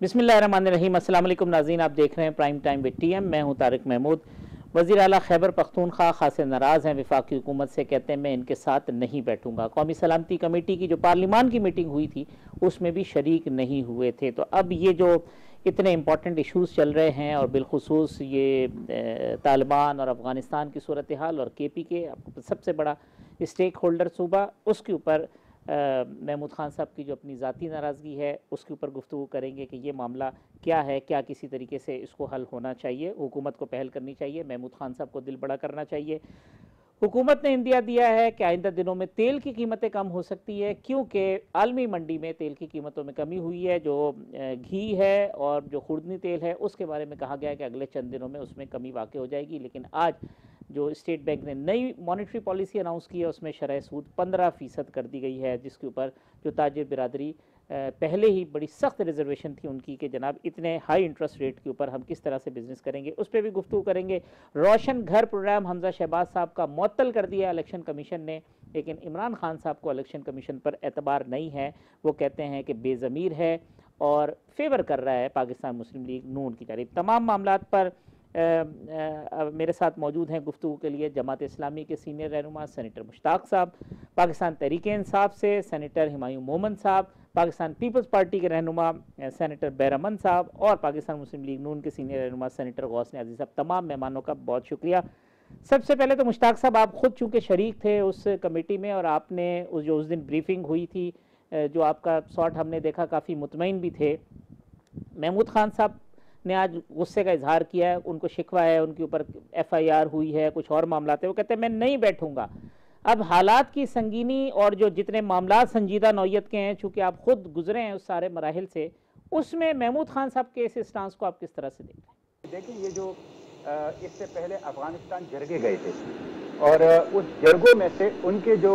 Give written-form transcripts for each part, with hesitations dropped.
बिस्मिल्लाहिर्रहमानिर्रहीम। अस्सलाम वालेकुम नाज़रीन, आप देख रहे हैं प्राइम टाइम विद टीएम। मैं हूं तारिक महमूद। वज़ीर आला खैबर पख्तूनख्वा खासे नाराज़ हैं वफाकी हुकूमत से, कहते हैं मैं इनके साथ नहीं बैठूंगा। कौमी सलामती कमेटी की जो पार्लिमान की मीटिंग हुई थी उसमें भी शरीक नहीं हुए थे। तो अब ये जो इतने इंपॉर्टेंट इशूज़ चल रहे हैं और बिलखुसूस ये तालिबान और अफ़गानिस्तान की सूरत हाल और KP के सबसे बड़ा स्टेक होल्डर सूबा, उसके ऊपर महमूद खान साहब की जो अपनी ज़ाती नाराज़गी है उसके ऊपर गुफ्तगू करेंगे कि ये मामला क्या है, क्या किसी तरीके से इसको हल होना चाहिए। हुकूमत को पहल करनी चाहिए, महमूद खान साहब को दिल बड़ा करना चाहिए। हुकूमत ने इंदिया दिया है कि आइंदा दिनों में तेल की कीमतें कम हो सकती है, क्योंकि आलमी मंडी में तेल की कीमतों में कमी हुई है। जो घी है और जो खुर्दनी तेल है उसके बारे में कहा गया है कि अगले चंद दिनों में उसमें कमी वाक़ हो जाएगी। लेकिन आज जो स्टेट बैंक ने नई मॉनेटरी पॉलिसी अनाउंस की है उसमें शरह सूद 15% कर दी गई है, जिसके ऊपर जो ताजिर बिरादरी पहले ही बड़ी सख्त रिजर्वेशन थी उनकी कि जनाब इतने हाई इंटरेस्ट रेट के ऊपर हम किस तरह से बिजनेस करेंगे, उस पर भी गुफ्तगू करेंगे। रोशन घर प्रोग्राम हमजा शहबाज साहब का मुअत्तल कर दिया इलेक्शन कमीशन ने, लेकिन इमरान खान साहब को इलेक्शन कमीशन पर एतबार नहीं है। वो कहते हैं कि बेज़मीर है और फेवर कर रहा है पाकिस्तान मुस्लिम लीग नून की जानिब। तमाम मामलात पर मेरे साथ मौजूद हैं गुफ्तगू के लिए जमात इस्लामी के सीनियर रहनुमा सेनेटर मुश्ताक साहब, पाकिस्तान तहरीक इंसाफ से सेनेटर हुमायूं मोमन साहब, पाकिस्तान पीपल्स पार्टी के रहनुमा सेनेटर बैरमन साहब और पाकिस्तान मुस्लिम लीग नून के सीनियर रहनुमा सेनेटर गौस अजीज़ साहब। तमाम मेहमानों का बहुत शुक्रिया। सबसे पहले तो मुश्ताक साहब, आप खुद चूँकि शरीक थे उस कमेटी में और आपने उस दिन ब्रीफिंग हुई थी, जो आपका शॉट हमने देखा काफ़ी मुतमईन भी थे। महमूद खान साहब ने आज गुस्से का इजहार किया है, उनको शिकवा है, उनके ऊपर FIR हुई है, कुछ और मामला थे। वो कहते हैं मैं नहीं बैठूंगा। अब हालात की संगीनी और जो जितने मामला संजीदा नौयत के हैं, चूंकि आप खुद गुजरे हैं उस सारे मराहिल से, उसमें महमूद खान साहब के इस स्टांस को आप किस तरह से देख रहे हैं? देखिए, ये जो इससे पहले अफगानिस्तान जरगे गए थे और उस जरगों में से उनके जो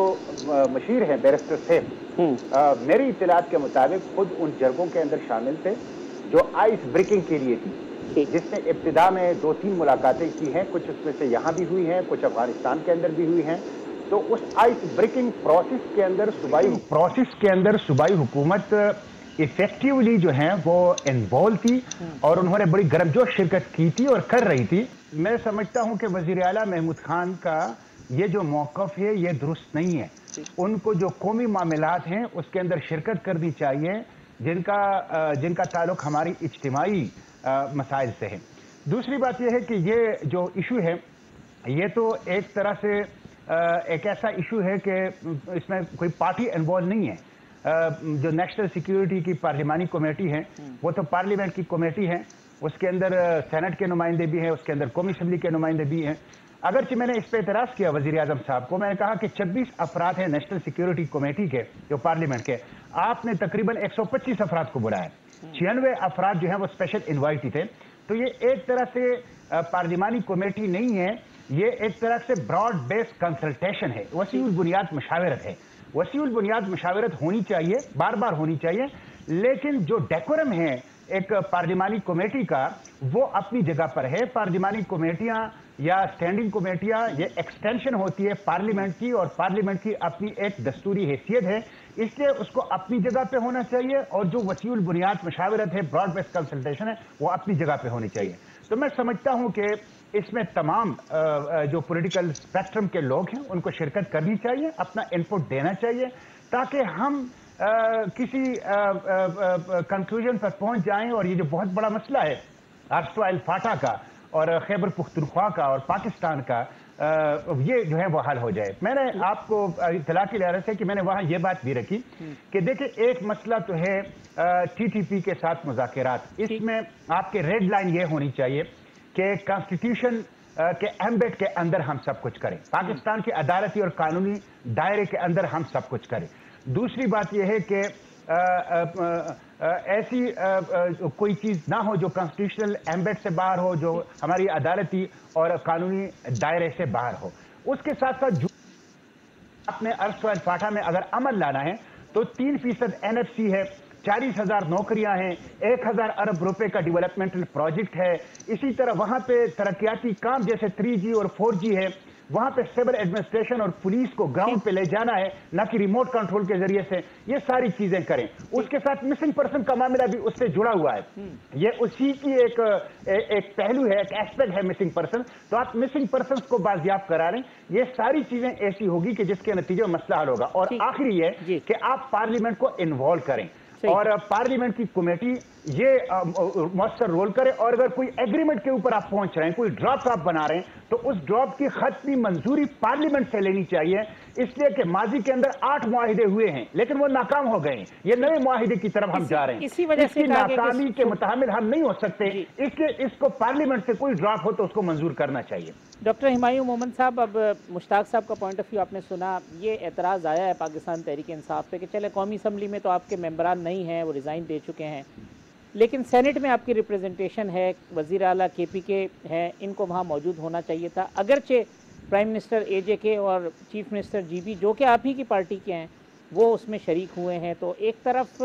मशीर हैं बैरिस्टर सैफ, मेरी इत्तलात के मुताबिक खुद उन जरगों के अंदर शामिल थे जो आइस ब्रेकिंग के लिए थी, जिसने इब्तिदा में 2-3 मुलाकातें की हैं। कुछ उसमें से यहाँ भी हुई हैं, कुछ अफगानिस्तान के अंदर भी हुई हैं। तो उस आइस ब्रेकिंग प्रोसेस के अंदर सूबाई हुकूमत इफेक्टिवली जो है वो इन्वॉल्व थी और उन्होंने बड़ी गर्मजोश शिरकत की थी और कर रही थी। मैं समझता हूं कि वजीर आला महमूद खान का ये जो मौक़िफ़ है ये दुरुस्त नहीं है। उनको जो कौमी मामलात हैं उसके अंदर शिरकत करनी चाहिए, जिनका ताल्लुक हमारी इज्तिमाई मसाइल से है। दूसरी बात यह है कि ये जो इशू है ये तो एक तरह से एक ऐसा इशू है कि इसमें कोई पार्टी इन्वॉल्व नहीं है। जो नेशनल सिक्योरिटी की पार्लिमानी कमेटी है वो तो पार्लियामेंट की कमेटी है, उसके अंदर सेनेट के नुमाइंदे भी हैं, उसके अंदर कौमी असम्बली के नुमाइंदे भी हैं। अगरचे मैंने इस पर एतराज़ किया वज़ीर आज़म साहब को, मैंने कहा कि 26 अफराद हैं नेशनल सिक्योरिटी कमेटी के जो पार्लियामेंट के, आपने तकरीबन 125 अफराद को बुलाया, 96 अफराद जो है वो स्पेशल इन्वाइटी थे। तो ये एक तरह से पार्लिमानी कमेटी नहीं है, ये एक तरह से ब्रॉड बेस्ड कंसल्टेशन है, वसीउल बुनियाद मशावरत है। वसीउल बुनियाद मशावरत होनी चाहिए, बार बार होनी चाहिए, लेकिन जो डेकोरम है एक पार्लिमानी कमेटी का वो अपनी जगह पर है। पार्लिमानी कमेटियां या स्टैंडिंग कमेटियां ये एक्सटेंशन होती है पार्लियामेंट की, और पार्लियामेंट की अपनी एक दस्तूरी हैसियत है, इसलिए उसको अपनी जगह पे होना चाहिए। और जो वसीउल बुनियाद मशावरत है, ब्रॉड बेस्ड कंसल्टेशन है, वो अपनी जगह पे होनी चाहिए। तो मैं समझता हूं कि इसमें तमाम जो पॉलिटिकल स्पेक्ट्रम के लोग हैं उनको शिरकत करनी चाहिए, अपना इनपुट देना चाहिए, ताकि हम किसी कंक्लूजन पर पहुंच जाएं और ये जो बहुत बड़ा मसला है अर्सवाइल फाटा का और खैबर पुख्तनख्वा का और पाकिस्तान का, ये जो है वो हल हो जाए। मैंने आपको इत्तला के लिहाज से कि मैंने वहां ये बात भी रखी कि देखिए एक मसला तो है TTP के साथ मुज़ाकरात, इसमें आपके रेड लाइन ये होनी चाहिए कि कॉन्स्टिट्यूशन के एम्बेड के अंदर हम सब कुछ करें, पाकिस्तान के अदालती और कानूनी दायरे के अंदर हम सब कुछ करें। दूसरी बात यह है कि ऐसी कोई चीज़ ना हो जो कॉन्स्टिट्यूशनल एम्बेड से बाहर हो, जो हमारी अदालती और कानूनी दायरे से बाहर हो। उसके साथ साथ जो आपने अर्सवाइल फाटा में अगर अमल लाना है तो 3% NFC है, 40,000 नौकरियां हैं, 1,000 अरब रुपए का डेवलपमेंटल प्रोजेक्ट है। इसी तरह वहां पे तरक्याती काम जैसे 3G और 4G है, वहां पे सिविल एडमिनिस्ट्रेशन और पुलिस को ग्राउंड पे ले जाना है, ना कि रिमोट कंट्रोल के जरिए से। ये सारी चीजें करें। उसके साथ मिसिंग पर्सन का मामला भी उससे जुड़ा हुआ है, ये उसी की एक पहलू है, एक एस्पेक्ट है मिसिंग पर्सन। तो आप मिसिंग पर्सन को बाजियाब करा रहे हैं। ये सारी चीजें ऐसी होगी कि जिसके नतीजे में मसला हल होगा। और आखिरी ये कि आप पार्लियामेंट को इन्वॉल्व करें और पार्लियामेंट की कमेटी ये मौसर रोल करे। और अगर कोई एग्रीमेंट के ऊपर आप पहुंच रहे हैं, कोई ड्रॉप आप बना रहे हैं, तो उस ड्रॉप की खत्मी मंजूरी पार्लियामेंट से लेनी चाहिए। इसलिए कि माजी के अंदर 8 मुआहिदे हुए हैं, लेकिन वो नाकाम हो गए। ये नए मुआहिदे की तरफ हम जा रहे हैं। इसी वजह से नाकामी के मुताबिक हम नहीं हो सकते, इसलिए इसको पार्लियामेंट से कोई ड्रॉप हो तो उसको मंजूर करना चाहिए। डॉक्टर हुमायूं मोहम्मद साहब, अब मुश्ताक साहब का पॉइंट ऑफ व्यू आपने सुना। ये एतराज़ आया है पाकिस्तान तहरीक इंसाफ पे कि चले कौमी असम्बली में तो आपके मेंबरान नहीं हैं, वो रिज़ाइन दे चुके हैं, लेकिन सेनेट में आपकी रिप्रेजेंटेशन है, वज़ीर आला KP के हैं, इनको वहाँ मौजूद होना चाहिए था। अगरचे प्राइम मिनिस्टर AJK और चीफ मिनिस्टर GB, जो कि आप ही की पार्टी के हैं, वो उसमें शरीक हुए हैं। तो एक तरफ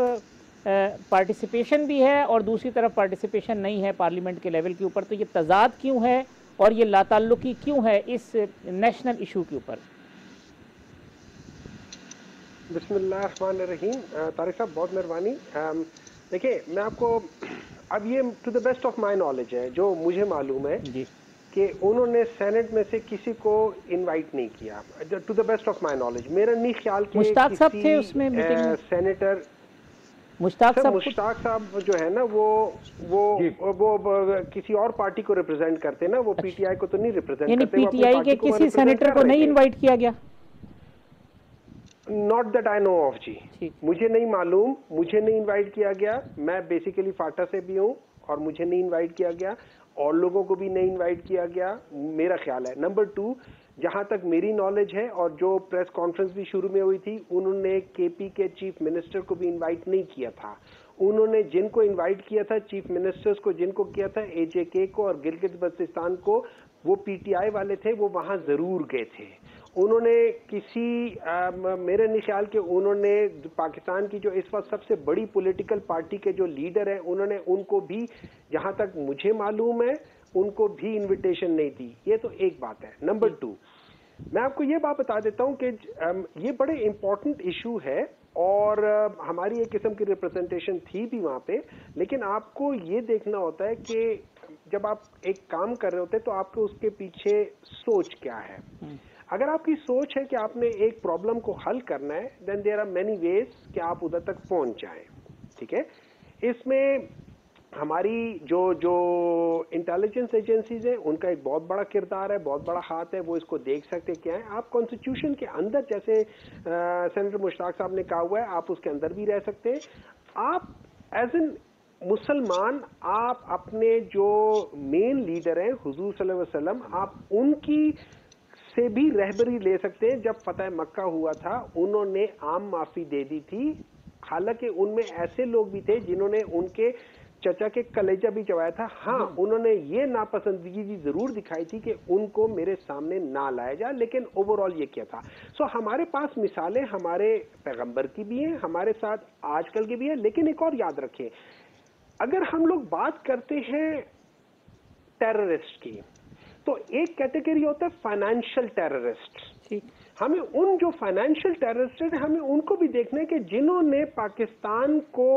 पार्टिसिपेशन भी है और दूसरी तरफ पार्टिसिपेशन नहीं है पार्लियामेंट के लेवल के ऊपर। तो ये तज़ाद क्यों है और ये लाताल्लुकी क्यों है इस नेशनल इशू के ऊपर? बिस्मिल्लाहिर्रहमानिर्रहीम। तारिक साहब बहुत मेहरबानी। देखिए, मैं आपको अब ये to the best of my knowledge है, जो मुझे मालूम है कि उन्होंने सेनेट में से किसी को इनवाइट नहीं किया। To the best of my knowledge मेरा नहीं ख्याल कि मुश्ताक साहब थे उसमें मीटिंग में। सेनेटर मुश्ताक साहब जो है ना, वो किसी और पार्टी को रिप्रेजेंट करते हैं ना, वो PTI को तो नहीं रिप्रेजेंट करते। PTI के किसी सेनेटर को नहीं इनवाइट किया गया? Not that I know of जी, मुझे नहीं मालूम, मुझे नहीं इनवाइट किया गया। मैं बेसिकली फाटा से भी हूँ और मुझे नहीं इनवाइट किया गया, और लोगों को भी नहीं इनवाइट किया गया, मेरा ख्याल है। नंबर 2, जहां तक मेरी नॉलेज है और जो प्रेस कॉन्फ्रेंस भी शुरू में हुई थी, उन्होंने KP के चीफ मिनिस्टर को भी इनवाइट नहीं किया था। उन्होंने जिनको इनवाइट किया था, चीफ मिनिस्टर्स को जिनको किया था, AJK को और गिलगित बल्तिस्तान को, वो PTI वाले थे, वो वहां जरूर गए थे। उन्होंने किसी मेरे नहीं ख्याल के उन्होंने पाकिस्तान की जो इस वक्त सबसे बड़ी पॉलिटिकल पार्टी के जो लीडर हैं, उन्होंने उनको भी, जहां तक मुझे मालूम है, उनको भी इनविटेशन नहीं दी। ये तो एक बात है। नंबर 2, मैं आपको ये बात बता देता हूं कि ये बड़े इंपॉर्टेंट इशू है और हमारी एक किस्म की रिप्रेजेंटेशन थी भी वहां पे। लेकिन आपको ये देखना होता है कि जब आप एक काम कर रहे होते हैं तो आपको उसके पीछे सोच क्या है। अगर आपकी सोच है कि आपने एक प्रॉब्लम को हल करना है, then there are many ways कि आप उधर तक पहुंच जाएं। ठीक है, इसमें हमारी जो इंटेलिजेंस एजेंसीज हैं, उनका एक बहुत बड़ा किरदार है, बहुत बड़ा हाथ है। वो इसको देख सकते क्या है। आप कॉन्स्टिट्यूशन के अंदर, जैसे सेनेटर मुश्ताक साहब ने कहा हुआ है, आप उसके अंदर भी रह सकते हैं। आप एज एन मुसलमान, आप अपने जो मेन लीडर हैं हुजूर सल्लल्लाहु अलैहि वसल्लम, आप उनकी से भी रहबरी ले सकते हैं। जब फतह मक्का हुआ था, उन्होंने आम माफी दे दी थी। हालांकि उनमें ऐसे लोग भी थे जिन्होंने उनके चचा के कलेजा भी चबाया था। हाँ, उन्होंने ये नापसंदगी भी जरूर दिखाई थी कि उनको मेरे सामने ना लाया जाए, लेकिन ओवरऑल ये किया था। सो हमारे पास मिसालें हमारे पैगंबर की भी हैं, हमारे साथ आजकल की भी है। लेकिन एक और याद रखें, अगर हम लोग बात करते हैं टेररिस्ट की, तो एक कैटेगरी होता है फाइनेंशियल टेररिस्ट। हमें उन जो फाइनेंशियल टेररिस्ट हैं, हमें उनको भी देखना है कि जिन्होंने पाकिस्तान को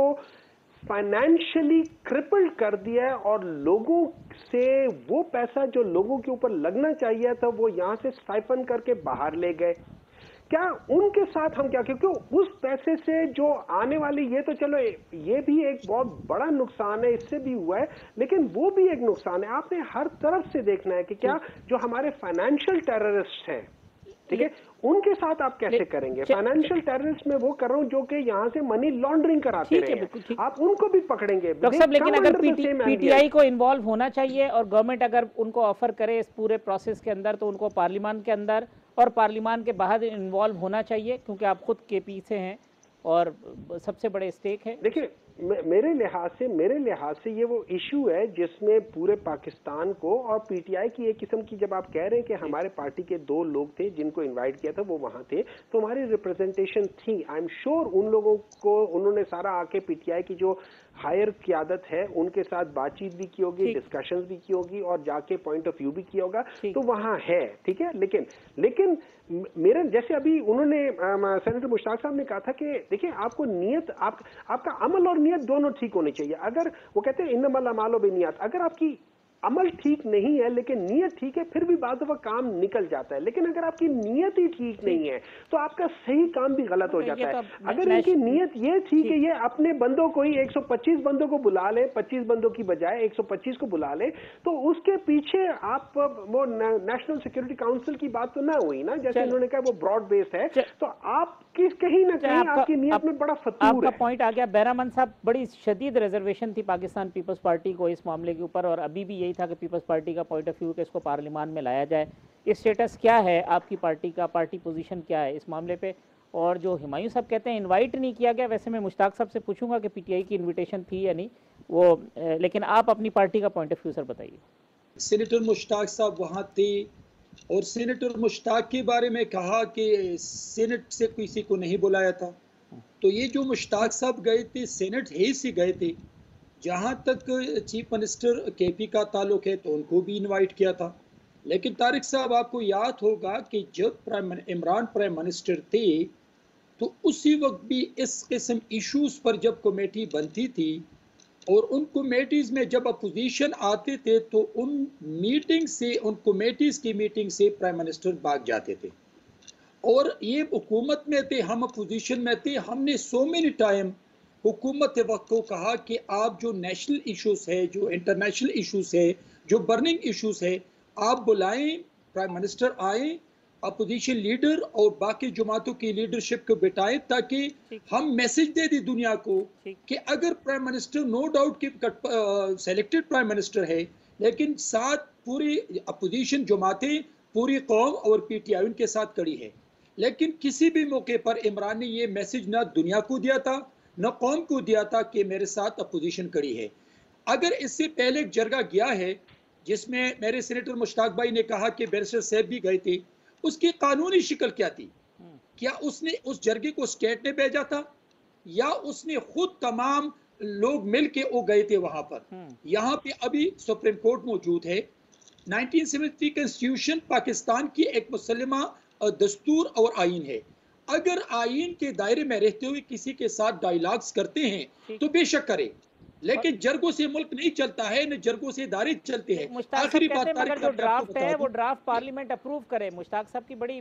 फाइनेंशियली क्रिपल्ड कर दिया है और लोगों से वो पैसा जो लोगों के ऊपर लगना चाहिए था, वो यहां से साइफन करके बाहर ले गए। क्या उनके साथ हम क्या, क्योंकि उस पैसे से जो आने वाली, ये तो चलो ये भी एक बहुत बड़ा नुकसान है, इससे भी हुआ है, लेकिन वो भी एक नुकसान है। आपने हर तरफ से देखना है कि क्या जो हमारे फाइनेंशियल टेररिस्ट हैं, ठीक है, उनके साथ आप कैसे करेंगे। फाइनेंशियल टेररिस्ट में वो कर रहा हूं जो कि यहां से मनी लॉन्ड्रिंग कराते रहे, आप उनको भी पकड़ेंगे। डॉक्टर साहब, लेकिन अगर PTI को इन्वॉल्व होना चाहिए और गवर्नमेंट अगर उनको ऑफर करे इस पूरे प्रोसेस के अंदर, तो उनको पार्लियामान के अंदर और पार्लियामान के बाहर इन्वॉल्व होना चाहिए, क्योंकि आप खुद KP से हैं और सबसे बड़े स्टेक है। देखिए, मेरे लिहाज से ये वो इशू है जिसमें पूरे पाकिस्तान को, और PTI की एक किस्म की, जब आप कह रहे हैं कि हमारे पार्टी के 2 लोग थे जिनको इनवाइट किया था, वो वहां थे, तो हमारी रिप्रेजेंटेशन थी। आई एम श्योर उन लोगों को, उन्होंने सारा आके PTI की जो हायर क़यादत है, उनके साथ बातचीत भी की होगी, डिस्कशंस भी की होगी और जाके पॉइंट ऑफ व्यू भी किया होगा, तो वहां है, ठीक है। लेकिन मेरे जैसे अभी उन्होंने सेनेटर मुश्ताक साहब ने कहा था कि देखिए आपको नीयत, आपका अमल और नीयत दोनों ठीक होनी चाहिए। अगर वो कहते हैं इन्नमल अमालो बिन्नियात, अगर आपकी अमल ठीक नहीं है लेकिन नीयत ठीक है, फिर भी बाद वक्त काम निकल जाता है। लेकिन अगर आपकी नीयत ही ठीक नहीं है तो आपका सही काम भी गलत हो जाता है। अगर इनकी नीयत ये ठीक है, ये अपने बंदों को ही 125 बंदों को बुला ले, 25 बंदों की बजाय 125 को बुला ले, तो उसके पीछे आप वो नेशनल सिक्योरिटी काउंसिल की बात तो ना हुई ना, जैसे उन्होंने कहा वो ब्रॉड बेस्ड है, तो आप कहीं ना कहीं आपकी नीयत में बड़ा फतूर है। आपका पॉइंट आ गया। बैरामन साहब, बड़ी शदीद रिजर्वेशन थी पाकिस्तान पीपल्स पार्टी को इस मामले के ऊपर, और अभी भी यही था कि पीपल्स पार्टी का पॉइंट ऑफ व्यू कि इसको पार्लियामान में लाया जाए। इस स्टेटस क्या है आपकी पार्टी का, पार्टी पोजीशन क्या है इस मामले पे? और जो हुमायूं साहब कहते हैं इनवाइट नहीं किया गया, वैसे मैं मुश्ताक साहब से पूछूंगा कि पीटीआई की इनविटेशन थी या नहीं वो, लेकिन आप अपनी पार्टी का पॉइंट ऑफ व्यू सर बताइए। सेनेटर मुश्ताक साहब वहाँ थे और सेनेटर मुश्ताक के बारे में कहा कि सेनेट से किसी को नहीं बुलाया था। तो ये जो मुश्ताक साहब गए थे सेनेट है से गए थे। जहाँ तक चीफ मिनिस्टर केपी का ताल्लुक है तो उनको भी इनवाइट किया था। लेकिन तारिक साहब आपको याद होगा कि जब इमरान प्राइम मिनिस्टर थे तो उसी वक्त भी इस किस्म इश्यूज पर जब कमेटी बनती थी और उन कमेटीज़ में जब अपोजिशन आते थे तो उन मीटिंग से, उन कमेटीज़ की मीटिंग से प्राइम मिनिस्टर भाग जाते थे। और ये हुकूमत में थे, हम अपोजिशन में थे, हमने सो मेनी टाइम हुकूमत वक्त को कहा कि आप जो नेशनल इश्यूज़ है, जो इंटरनेशनल इश्यूज़ है, जो बर्निंग इश्यूज़ है, आप बुलाएं, प्राइम मिनिस्टर आए, अपोजिशन लीडर और बाकी जमातों की लीडरशिप को बिठाएं, ताकि हम मैसेज दे दें दुनिया को कि अगर प्राइम मिनिस्टर नो डाउट कि सेलेक्टेड प्राइम मिनिस्टर है, लेकिन साथ पूरी अपोजिशन जमातें, पूरी कौम और पीटीआई उनके साथ खड़ी है। लेकिन किसी भी मौके पर इमरान ने ये मैसेज ना दुनिया को दिया था न कौम को दिया था कि मेरे साथ अपोजिशन खड़ी है। अगर इससे पहले एक जरगा गया है जिसमें मेरे सेनेटर मुश्ताक भाई ने कहा कि बैरिस्टर साहब भी गए थे, उसकी कानूनी शिकल क्या थी? क्या उसने उस जरगे को स्टेट ने भेजा था या उसने खुद तमाम लोग मिल के वो गए थे वहां पर? यहाँ पे अभी सुप्रीम कोर्ट मौजूद है। 1973 कॉन्स्टिट्यूशन पाकिस्तान की एक मुसल्लमा दस्तूर और आइन है। अगर आइन के दायरे में रहते हुए किसी के साथ डायलॉग्स करते हैं तो बेशक करें, लेकिन जरगों से मुल्क नहीं चलता है, न जरगों से इदारे चलते हैं। आखिरी बात, मगर जो ड्राफ्ट है वो ड्राफ्ट पार्लियामेंट अप्रूव करे। मुश्ताक साहब की बड़ी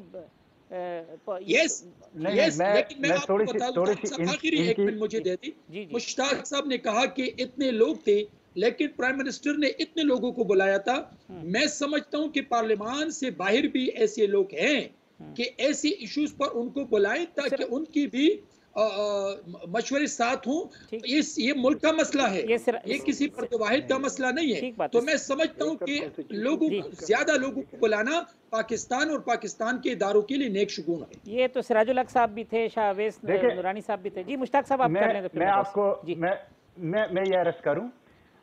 लेकिन मैं आपको बता दूं, आखिरी एक मिनट मुझे दे दी। मुश्ताक साहब ने कहा कि इतने लोग थे लेकिन प्राइम मिनिस्टर ने इतने लोगों को बुलाया था। मैं समझता हूं कि पार्लियामान से बाहर भी ऐसे लोग हैं कि ऐसे इश्यूज पर उनको बुलाएं ताकि उनकी भी मशवरे साथ हों। ये मुल्क का मसला है, ये किसी पर तो वाहिद का मसला नहीं है। तो मैं समझता हूँ कि ज्यादा लोगों को बुलाना पाकिस्तान और पाकिस्तान के इदारों के लिए नेक शुगुन है। ये तो सिराजुल हक साहब भी थे, शाहवेज नूरानी साहब भी थे। जी मुश्ताक साहब, आप कर लें तो मैं आपको मैं ये अर्ज करूं,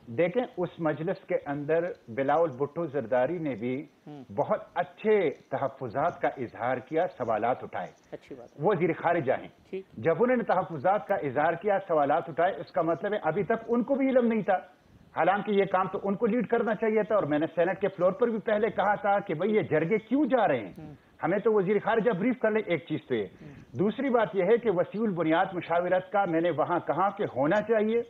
देखें उस मजलिस के अंदर बिलावल भुट्टो जरदारी ने भी बहुत अच्छे तहफ़्फ़ुज़ात का इजहार किया, सवालात उठाए। अच्छी बात है। वो वज़ीर ख़ारिजा हैं। जब उन्होंने तहफ़्फ़ुज़ात का इजहार किया, सवालात उठाए, इसका मतलब है अभी तक उनको भी इल्म नहीं था। हालांकि ये काम तो उनको लीड करना चाहिए था। और मैंने सेनेट के फ्लोर पर भी पहले कहा था कि भाई ये जरगे क्यों जा रहे हैं, हमें तो वज़ीर ख़ारिजा ब्रीफ कर ले। एक चीज तो ये, दूसरी बात यह है कि वसीउल बुनियाद मुशावरत का मैंने वहां कहा कि होना चाहिए,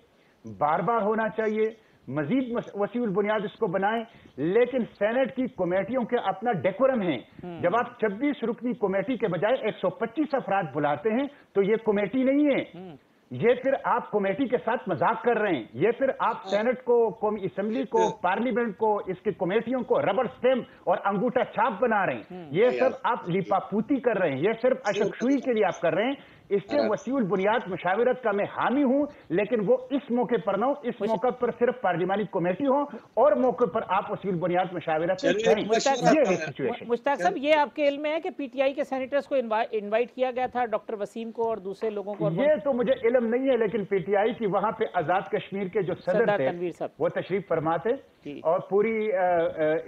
बार बार होना चाहिए, मजीद वसीउल बुनियाद इसको बनाएं। लेकिन सेनेट की कमेटियों के अपना डेकोरम है। जब आप 26 रुकनी कमेटी के बजाय 125 अफराद बुलाते हैं तो ये कमेटी नहीं है। ये फिर आप कमेटी के साथ मजाक कर रहे हैं। ये फिर आप सेनेट को, असेंबली को, पार्लियामेंट को, इसकी कमेटियों को रबर स्टैम्प और अंगूठा छाप बना रहे हैं। ये सब आप लिपापूती कर रहे हैं। ये सिर्फ अशकशुई के लिए आप कर रहे हैं। इससे वसीउल बुनियाद मुशावरत का मैं हामी हूं, लेकिन वो इस मौके पर ना हो। इस मौके पर सिर्फ पार्लियामानी कमेटी हो और मौके पर आप वसीउल बुनियाद मुशावरत करें। ये है सिचुएशन। मुश्ताक साहब, ये आपके इल्म में है कि पीटीआई के सेनेटर्स को इनवाइट किया गया था, डॉक्टर वसीम को और दूसरे लोगों को? ये तो मुझे इल्म नहीं है, लेकिन पीटीआई की वहां पे आजाद कश्मीर के जो सदर थे वो तशरीफ फरमा थे और पूरी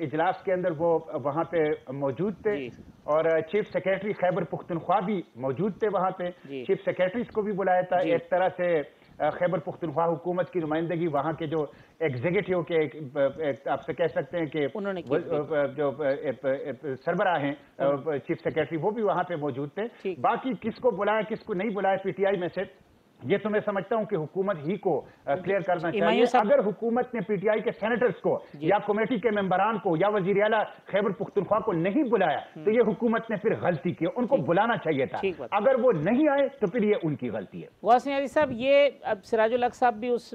इजलास के अंदर वो वहां पे मौजूद थे। और चीफ सेक्रेटरी खैबर पुख्तनख्वा भी मौजूद थे वहां पे। चीफ सेक्रेटरी को भी बुलाया था। एक तरह से खैबर पुख्तनख्वा हुकूमत की नुमाइंदगी वहाँ के जो एग्जीक्यूटिव के आपसे कह सकते हैं कि जो सरबराह हैं चीफ सेक्रेटरी वो भी वहाँ पे मौजूद थे। बाकी किसको बुलाया किसको नहीं बुलाया पीटीआई में से ये तो मैं समझता हूं कि हुकूमत ही को क्लियर करना चाहिए। अगर हुकूमत ने पीटीआई के सेनेटर्स को या कमेटी के मेंबरान को या वजीर आला खैबर पुख्तनख्वा को नहीं बुलाया तो ये हुकूमत ने फिर गलती की, उनको बुलाना चाहिए था। अगर वो नहीं आए तो फिर ये उनकी गलती है। गौस नियाज़ी साहब, ये अब सिराजुल हक साहब भी उस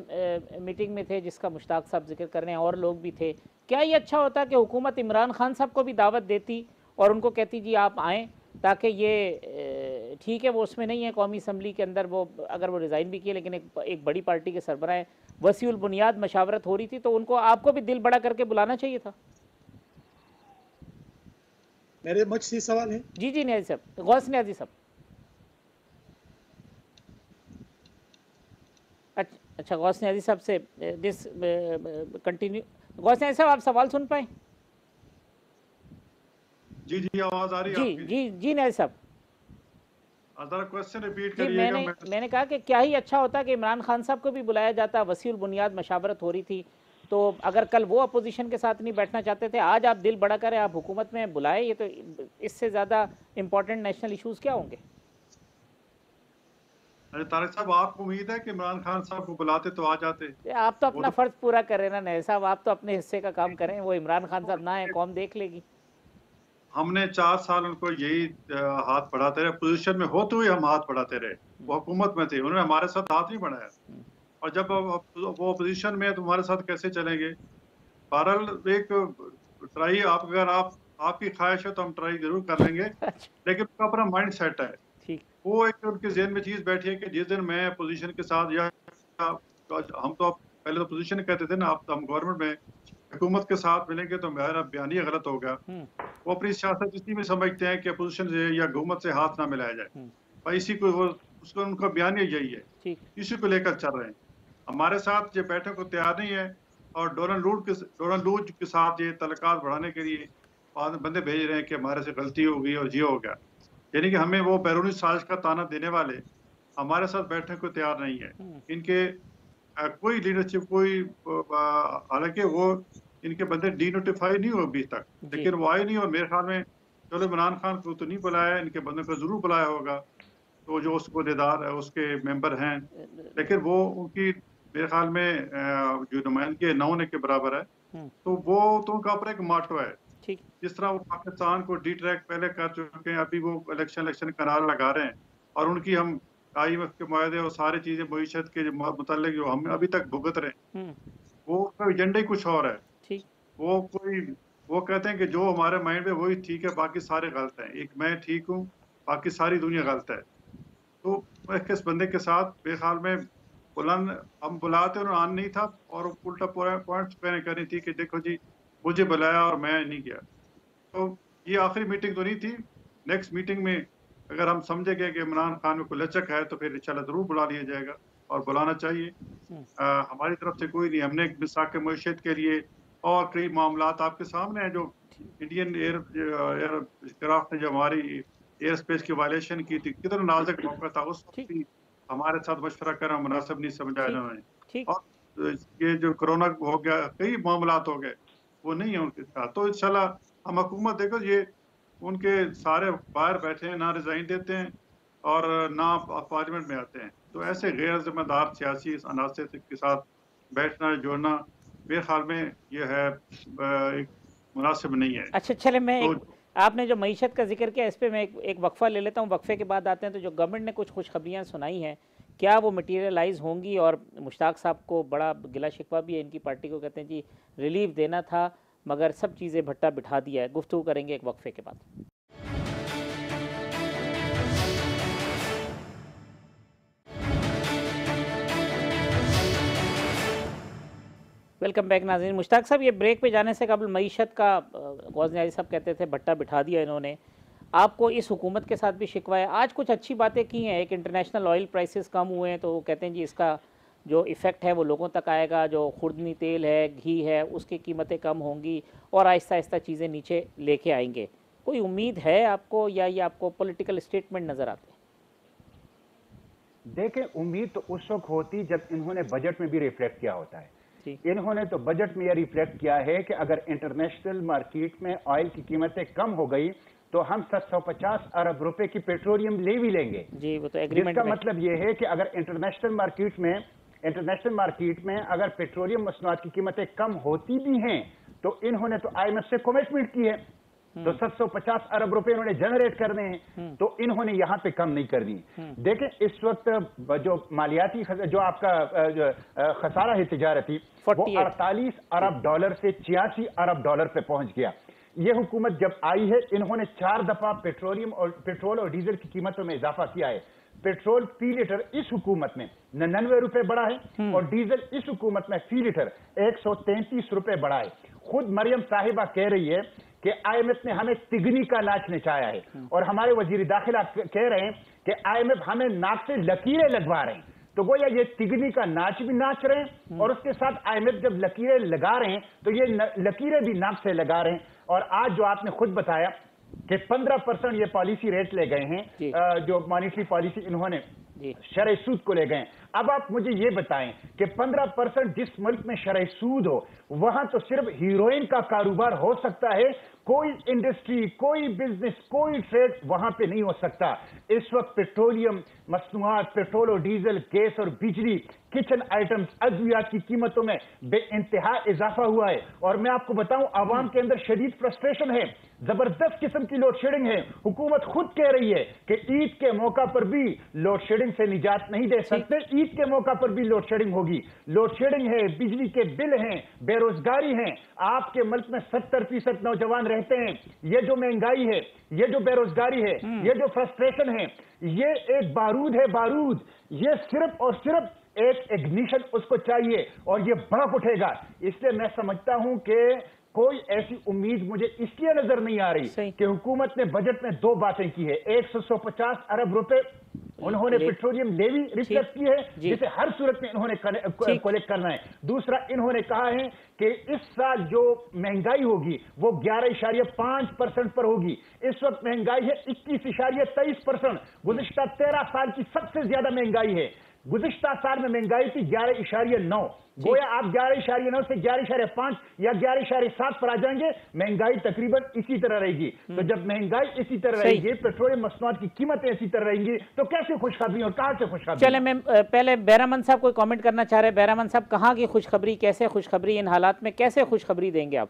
मीटिंग में थे जिसका मुश्ताक साहब जिक्र कर रहे हैं, और लोग भी थे। क्या ये अच्छा होता कि हुकूमत इमरान खान साहब को भी दावत देती और उनको कहती जी आप आएँ, ताकि ये ठीक है वो उसमें नहीं है कौमी असम्बली के अंदर, वो अगर वो रिज़ाइन भी किए लेकिन एक बड़ी पार्टी के सरबराह वसीउल बुनियाद मशावरत हो रही थी, तो उनको आपको भी दिल बड़ा करके बुलाना चाहिए था। मेरे मुझ से सवाल है। जी जी नियाज़ी साहब, गौस नियाज़ी साहब। अच्छा गौस नियाज़ी साहब से दिस कंटिन्यू। गौस नियाज़ी साहब, आप सवाल सुन पाए? जी जी आवाज आ रही है जी जी जी नियाज़ी साहब, क्वेश्चन रिपीट करिएगा। मैंने कहा कि क्या ही अच्छा होता कि इमरान खान साहब को भी बुलाया जाता, वसीउल बुनियाद मशावरत हो रही थी, तो अगर कल वो अपोजिशन के साथ नहीं बैठना चाहते थे, आज आप दिल बड़ा करें, आप हुकूमत में बुलाए, ये तो इससे ज़्यादा इंपॉर्टेंट नेशनल इशूज़ क्या होंगे? अरे तारिक साहब, आपको उम्मीद है कि इमरान खान साहब को बुलाते तो आ जाते? आप तो अपना फ़र्ज पूरा करें ना नए साहब, आप तो अपने हिस्से का काम करें। वो इमरान खान साहब ना है, कौम देख लेगी। हमने 4 साल उनको यही हाथ बढ़ाते रहे, पोजीशन में होते हुए हम हाथ बढ़ाते रहे। वो हुकूमत में थे, उन्होंने हमारे साथ हाथ नहीं बढ़ाया, और जब वो पोजीशन में है तो हमारे साथ कैसे चलेंगे? बहरहाल एक ट्राई, अगर आपकी ख्वाहिश है तो हम ट्राई जरूर कर लेंगे, लेकिन उसका अपना माइंड सेट है। वो एक उनके जहन में चीज बैठी है कि जिस दिन मैं पोजीशन के साथ, या हम तो पहले तो पोजीशन कहते थे ना, अब हम गवर्नमेंट में हुकूमत के साथ मिलेंगे तो मेरा बयानिया गलत हो गया। वो अपनी सियासत इसी में समझते हैं कि अपोजिशन से या हुकूमत से हाथ ना मिलाया जाए, और इसी को उसको उनका बयानिया यही है, इसी को लेकर चल रहे हैं। हमारे साथ ये बैठक को तैयार नहीं है, और डोनाल्ड लूज के साथ ये तल्लुकात बढ़ाने के लिए बंदे भेज रहे हैं कि हमारे से गलती हो गई और ये हो गया, यानी कि हमें वो बैरूनी साजिश का ताना देने वाले हमारे साथ बैठने को तैयार नहीं है। इनके कोई लीडरशिप, कोई, हालांकि वो इनके बंदे डीनोटिफाई नहीं हुए अभी तक, लेकिन वो आए नहीं, और मेरे ख्याल में चलो इमरान खान को तो नहीं बुलाया, इनके बंदों को जरूर बुलाया होगा, तो जो उसको देदार है उसके मेंबर हैं, लेकिन वो उनकी मेरे ख्याल में जो नुमाइंदगी 9 होने के बराबर है, तो वो तो उनका अपना एक माटो है। जिस तरह वो पाकिस्तान को डी-ट्रैक पहले कर चुके हैं, अभी वो इलेक्शन करार लगा रहे हैं, और उनकी हम IMF के मुआहदे और सारी चीजें मईशत के मुतालिक जो हम अभी तक भुगत रहे हैं, वो उसका एजेंडा ही कुछ और है। वो कहते हैं कि जो हमारे माइंड में वही ठीक है, बाकी सारे गलत हैं, एक मैं ठीक हूँ, बाकी सारी दुनिया गलत है। तो इस बंदे के साथ बेख्याल में हम बुलाते और आन नहीं था, और उल्टा पॉइंट्स कहने करनी थी कि देखो जी मुझे बुलाया और मैं नहीं गया। तो ये आखिरी मीटिंग तो नहीं थी, नेक्स्ट मीटिंग में अगर हम समझे गए कि इमरान खान में कोई लचक है तो फिर इंशाल्लाह जरूर बुला लिया जाएगा, और बुलाना चाहिए। हमारी तरफ से कोई नहीं, हमने मिसाक मईशत के लिए और कई मामलात आपके सामने हैं, जो इंडियन एयरक्राफ्ट ने जो हमारी एयर स्पेस की वायलेशन की थी, कितना नाजुक मौका था, उस वक्त भी हमारे साथ मशवरा करना मुनासिब नहीं समझा इन्होंने, और ये जो कोरोना हो गया, कई मामलात हो गए, वो नहीं है उनके साथ। तो इंशाल्लाह हम हुकूमत, देखो ये उनके सारे बाहर बैठे हैं, ना रिजाइन देते हैं और ना पार्लियामेंट में आते हैं, तो ऐसे गैर जिम्मेदार सियासी अनासर के साथ बैठना जोड़ना मेरे ख्याल में ये है एक मुनासिब नहीं है। अच्छा चले, मैं आपने जो मईशत का जिक्र किया, इस पर मैं एक वक्फा ले लेता हूँ, वक्फे के बाद आते हैं। तो जो गवर्नमेंट ने कुछ खुशखबरियाँ सुनाई हैं, क्या वो मटीरियलाइज़ होंगी? और मुश्ताक साहब को बड़ा गिला शिकवा भी है इनकी पार्टी को, कहते हैं जी रिलीफ देना था मगर सब चीज़ें भट्टा बिठा दिया है। गुफ्तगू करेंगे एक वक्फे के बाद। वेलकम बैक नाज़रीन। मुश्ताक साहब, ये ब्रेक पे जाने से कबल मईशत का गौस नियाज़ी साहब कहते थे भट्टा बिठा दिया इन्होंने, आपको इस हुकूमत के साथ भी शिकवा है। आज कुछ अच्छी बातें की हैं, एक इंटरनेशनल ऑयल प्राइसेस कम हुए हैं, तो वो कहते हैं जी इसका जो इफ़ेक्ट है वो लोगों तक आएगा, जो खुर्दनी तेल है, घी है, उसकी कीमतें कम होंगी और आहिस्ता आहिस्ता चीज़ें नीचे लेके आएंगे। कोई उम्मीद है आपको, या ये आपको पॉलिटिकल स्टेटमेंट नज़र आते हैं? देखें, उम्मीद तो उस वक्त होती जब इन्होंने बजट में भी रिफ्लेक्ट किया होता है। इन्होंने तो बजट में यह रिफ्लेक्ट किया है कि अगर इंटरनेशनल मार्केट में ऑयल की कीमतें कम हो गई तो हम 750 अरब रुपए की पेट्रोलियम ले भी लेंगे जी, वो तो एग्रीमेंट जिसका मतलब यह है कि अगर इंटरनेशनल मार्केट में अगर पेट्रोलियम मसनूआत की कीमतें कम होती भी हैं तो इन्होंने तो IMF से कमिटमेंट की है, तो 750 अरब रुपए इन्होंने जनरेट करने हैं, तो इन्होंने यहां पे कम नहीं करनी। देखें, इस वक्त जो मालियाती जो आपका खसारा है तिजारती, वो 48 अरब डॉलर से 86 अरब डॉलर पे पहुंच गया। ये हुकूमत जब आई है, इन्होंने 4 दफा पेट्रोल और डीजल की कीमतों में इजाफा किया है। पेट्रोल फी लीटर इस हुकूमत में 99 रुपए बढ़ा है और डीजल इस हुकूमत में फी लीटर 133 रुपए बढ़ा है। खुद मरियम साहिबा कह रही है कि IMF ने हमें तिगनी का नाच नचाया है और हमारे वजीर दाखिला कह रहे हैं कि IMF हमें नाक से लकीरें लगवा रहे हैं। तो गोया ये तिगनी का नाच भी नाच रहे हैं और उसके साथ IMF जब लकीरें लगा रहे हैं तो ये लकीरें भी नाक से लगा रहे हैं। और आज जो आपने खुद बताया कि 15% ये पॉलिसी रेट ले गए हैं, जो मॉनिटरी पॉलिसी इन्होंने शरह सूद को ले गए। अब आप मुझे ये बताएं कि 15% जिस मुल्क में शरह सूद हो वहां तो सिर्फ हीरोइन का कारोबार हो सकता है, कोई इंडस्ट्री, कोई बिजनेस, कोई ट्रेड वहां पे नहीं हो सकता। इस वक्त पेट्रोलियम मसनूआत, पेट्रोल और डीजल, गैस और बिजली, किचन आइटम्स, अद्वियात की कीमतों में बेइंतहा इजाफा हुआ है। और मैं आपको बताऊं, आवाम के अंदर शदीद फ्रस्ट्रेशन है, जबरदस्त किस्म की लोड शेडिंग है। हुकूमत खुद कह रही है कि ईद के मौका पर भी लोड शेडिंग से निजात नहीं दे सकते, ईद के मौका पर भी लोड शेडिंग होगी। लोड शेडिंग है, बिजली के बिल हैं, बेरोजगारी है। आपके मुल्क में 70% नौजवान रहते हैं। ये जो महंगाई है, ये जो बेरोजगारी है, ये जो फ्रस्ट्रेशन है, ये एक बारूद है, बारूद। ये सिर्फ और सिर्फ एक इग्निशन उसको चाहिए और ये भड़क उठेगा। इसलिए मैं समझता हूं कि कोई ऐसी उम्मीद मुझे इसलिए नजर नहीं आ रही कि हुकूमत ने बजट में 2 बातें की है। 150 अरब रुपए उन्होंने पेट्रोलियम लेवी रिफ्लेक्ट की है, जिसे हर सूरत में इन्होंने कलेक्ट करना है। दूसरा, इन्होंने कहा है कि इस साल जो महंगाई होगी वो 11.5% पर होगी। इस वक्त महंगाई है 21.23%। गुज़िश्ता 13 साल की सबसे ज्यादा महंगाई है। गुज़िश्ता साल में महंगाई थी 11.9। गोया आप 11.9 से 11.5 या 11.7 पर आ जाएंगे, महंगाई तकरीबन इसी तरह रहेगी। तो जब महंगाई इसी तरह रहेगी, पेट्रोलियम मसनूआत की कीमतें इसी तरह रहेंगी, तो कैसे खुशखबरी और कहां से खुशखबरी? चले, मैं पहले बैरामन साहब कोई कमेंट करना चाह रहे हैं। बैरामन साहब, कहां की खुशखबरी, कैसे खुशखबरी, इन हालात में कैसे खुशखबरी देंगे आप?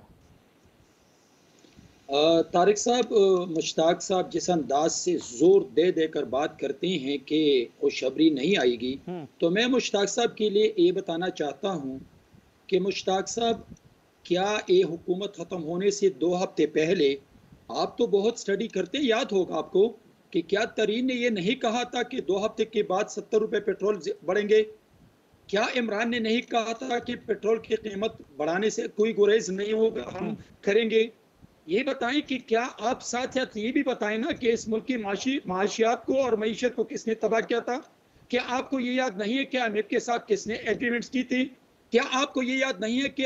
तारिक साहब, मुश्ताक साहब जिस अंदाज से जोर दे देकर बात करते हैं कि खुशखबरी नहीं आएगी, तो मैं मुश्ताक साहब के लिए ये बताना चाहता हूं कि मुश्ताक साहब, क्या ये हुकूमत ख़त्म होने से 2 हफ्ते पहले, आप तो बहुत स्टडी करते, याद होगा आपको कि क्या तरीन ने ये नहीं कहा था कि 2 हफ्ते के बाद 70 रुपये पेट्रोल बढ़ेंगे? क्या इमरान ने नहीं कहा था कि पेट्रोल की कीमत बढ़ाने से कोई गुरेज नहीं होगा, हम करेंगे? ये बताएं कि क्या आप साथ साथ ये भी बताएं ना कि इस मुल्क की माशियात को और मईशत को किसने तबाह किया था? क्या आपको ये याद नहीं है कि अमेरिका के साथ किसने एग्रीमेंट्स की थी? क्या आपको ये याद नहीं है कि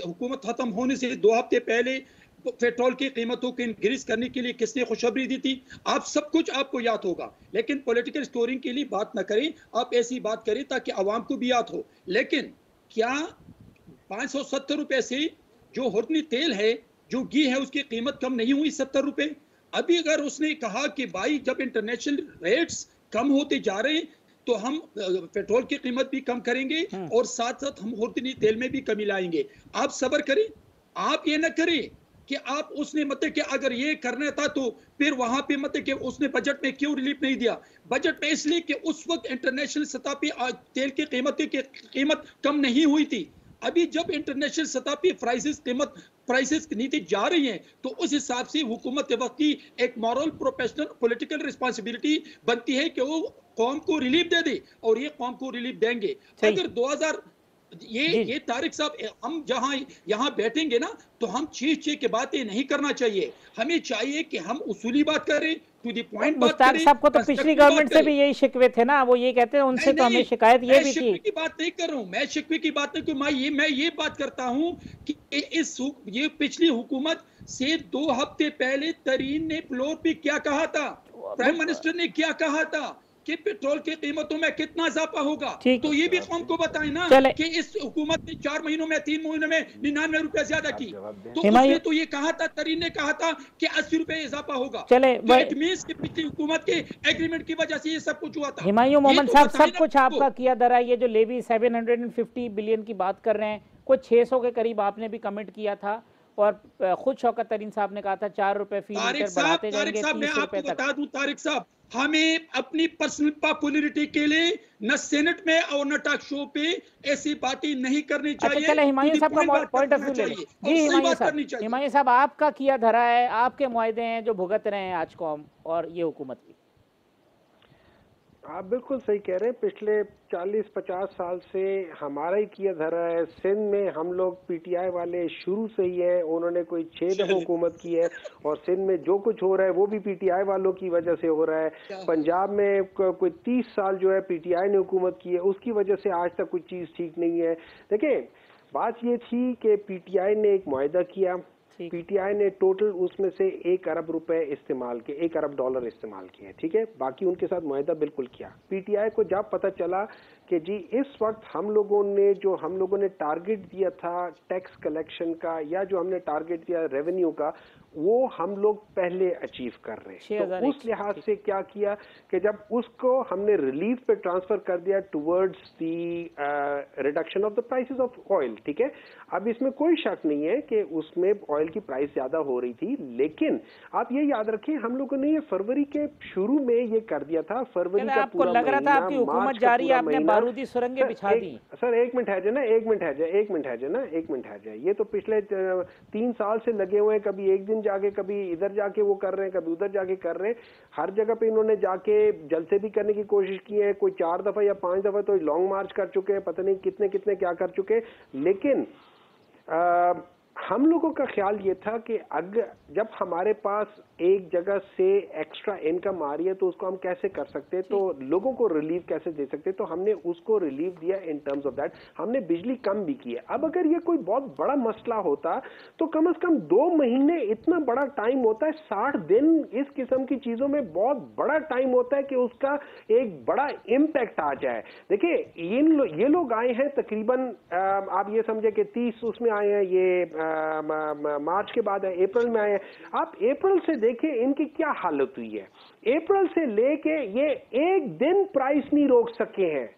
हुकूमत खत्म होने से 2 हफ्ते पहले पेट्रोल की कीमतों को इंक्रीज करने के लिए किसने खुशखबरी दी थी? आप सब कुछ आपको याद होगा, लेकिन पॉलिटिकल स्टोरिंग के लिए बात ना करें, आप ऐसी बात करें ताकि आवाम को भी याद हो। लेकिन क्या 570 रुपए से जो हुर्नी तेल है, जो घी है, उसकी कीमत कम नहीं हुई 70 रुपए? अभी अगर उसने कहा कि भाई जब इंटरनेशनल रेट्स कम होते जा रहे हैं तो हम पेट्रोल की कीमत भी कम करेंगे और साथ साथ हम हुर्नी तेल में भी कमी लाएंगे, आप सब्र करें। आप ये ना करें कि आप उसने मतलब कि अगर ये करना था तो फिर वहां पे मतलब कि उसने बजट में क्यों रिलीफ नहीं दिया? बजट में इसलिए कि उस वक्त इंटरनेशनल सतह पे तेल की कीमत कम नहीं हुई थी। अभी जब इंटरनेशनल सतह पे प्राइसेस नीति जा रही हैं तो उस हिसाब से हुकूमत वक्त की एक मॉरल, प्रोफेशनल, पॉलिटिकल रिस्पांसिबिलिटी बनती है कि वो कौम को रिलीफ दे दे, और ये कौम को रिलीफ देंगे। अगर 2000 ये तारिक साहब, हम जहां यहाँ बैठेंगे ना तो हम चीज की बातें नहीं करना चाहिए। हमें चाहिए कि हम उसूली बात करें, टू द पॉइंट बात करें। साहब को तो पिछली गवर्नमेंट से भी यही शिकवे थे ना, वो ये कहते हैं उनसे तो हमें शिकायत ये भी थी। शिकवे की बात नहीं कर रहा हूँ मैं, शिकवे की बात नहीं, मैं ये बात करता हूँ कि ये पिछली हुकूमत से 2 हफ्ते पहले तरीन ने फ्लोर पे क्या कहा था, प्राइम मिनिस्टर ने क्या कहा था कि पेट्रोल की कीमतों में कितना इजाफा होगा, तो ये भी कौम को बताएं ना कि इस हुकूमत ने 4 महीनों में 3 महीनों में 99 रुपए ज्यादा की, तो उसने तो ये कहा था, तरीन ने कहा था कि 80 रुपए इजाफा होगा। चले तो इट मींस कि पिछली हुकूमत के एग्रीमेंट की वजह से ये सब कुछ हुआ था। हिमायूं मोहम्मद साहब, सब कुछ आपका किया धरा, ये जो लेवी 750 बिलियन की बात कर रहे हैं, कुछ 600 के करीब आपने भी कमेंट किया था, और खुद शौकत तरीन साहब ने कहा था 4 रुपए फी लीटर बढ़ाते जाएंगे 30 रुपए तक। बता दूं तारिक साहब, हमें अपनी पर्सनल पॉपुलैरिटी के लिए न सेनेट में और न टॉक शो पे ऐसी बातें नहीं करनी चाहिए। अच्छा, चले हिमायूं साहब का पॉइंट ऑफ व्यू ले लें। जी हिमायूं साहब, आपका किया धरा है, आपके मुआहदे हैं जो भुगत रहे हैं आज कौम और ये हुकूमत भी। आप बिल्कुल सही कह रहे हैं। पिछले 40-50 साल से हमारा ही किया धरा है। सिंध में हम लोग पीटीआई वाले शुरू से ही हैं, उन्होंने कोई 6 दफा हुकूमत की है, और सिंध में जो कुछ हो रहा है वो भी पीटीआई वालों की वजह से हो रहा है। पंजाब में कोई 30 साल जो है पीटीआई ने हुकूमत की है, उसकी वजह से आज तक कुछ चीज़ ठीक नहीं है। देखिए, बात ये थी कि पीटीआई ने एक मुआहदा किया, पीटीआई ने टोटल उसमें से 1 अरब रुपए इस्तेमाल किए, 1 अरब डॉलर इस्तेमाल किए, ठीक है। बाकी उनके साथ मुआहदा बिल्कुल किया। पीटीआई को जब पता चला कि जी इस वक्त हम लोगों ने टारगेट दिया था टैक्स कलेक्शन का, या जो हमने टारगेट दिया रेवेन्यू का, वो हम लोग पहले अचीव कर रहे हैं, तो उस लिहाज से क्या किया कि जब उसको हमने रिलीफ पे ट्रांसफर कर दिया towards the reduction of the prices of oil, ठीक है। अब इसमें कोई शक नहीं है कि उसमें ऑयल की प्राइस ज्यादा हो रही थी, लेकिन आप ये याद रखिए हम लोगों ने ये फरवरी के शुरू में ये कर दिया था। फरवरी का आपको लग रहा था आपकी हुकूमत जारी है, आपने बारूदी सुरंगें बिछा दी। सर एक मिनट है ना, एक मिनट है जाए, ये तो पिछले 3 साल से लगे हुए हैं, कभी एक दिन जाके, कभी इधर जाके वो कर रहे हैं, कभी उधर जाके कर रहे हैं। हर जगह पे इन्होंने जाके जलसे भी करने की कोशिश की है, कोई 4 दफा या 5 दफा तो लॉन्ग मार्च कर चुके हैं, पता नहीं कितने कितने क्या कर चुके हैं। लेकिन हम लोगों का ख्याल ये था कि अगर जब हमारे पास एक जगह से एक्स्ट्रा इनकम आ रही है तो उसको हम कैसे कर सकते हैं, तो लोगों को रिलीफ कैसे दे सकते हैं, तो हमने उसको रिलीफ दिया इन टर्म्स ऑफ दैट। हमने बिजली कम भी की है। अब अगर ये कोई बहुत बड़ा मसला होता तो कम से कम 2 महीने इतना बड़ा टाइम होता है, 60 दिन इस किस्म की चीजों में बहुत बड़ा टाइम होता है कि उसका एक बड़ा इम्पैक्ट आ जाए। देखिए ये लोग आए हैं तकरीबन, आप ये समझे कि 30 उसमें आए हैं, ये मार्च के बाद है, अप्रैल में आए हैं। आप अप्रैल से देखें इनकी क्या हालत हुई है। अप्रैल से लेके ये एक दिन प्राइस नहीं रोक सके हैं,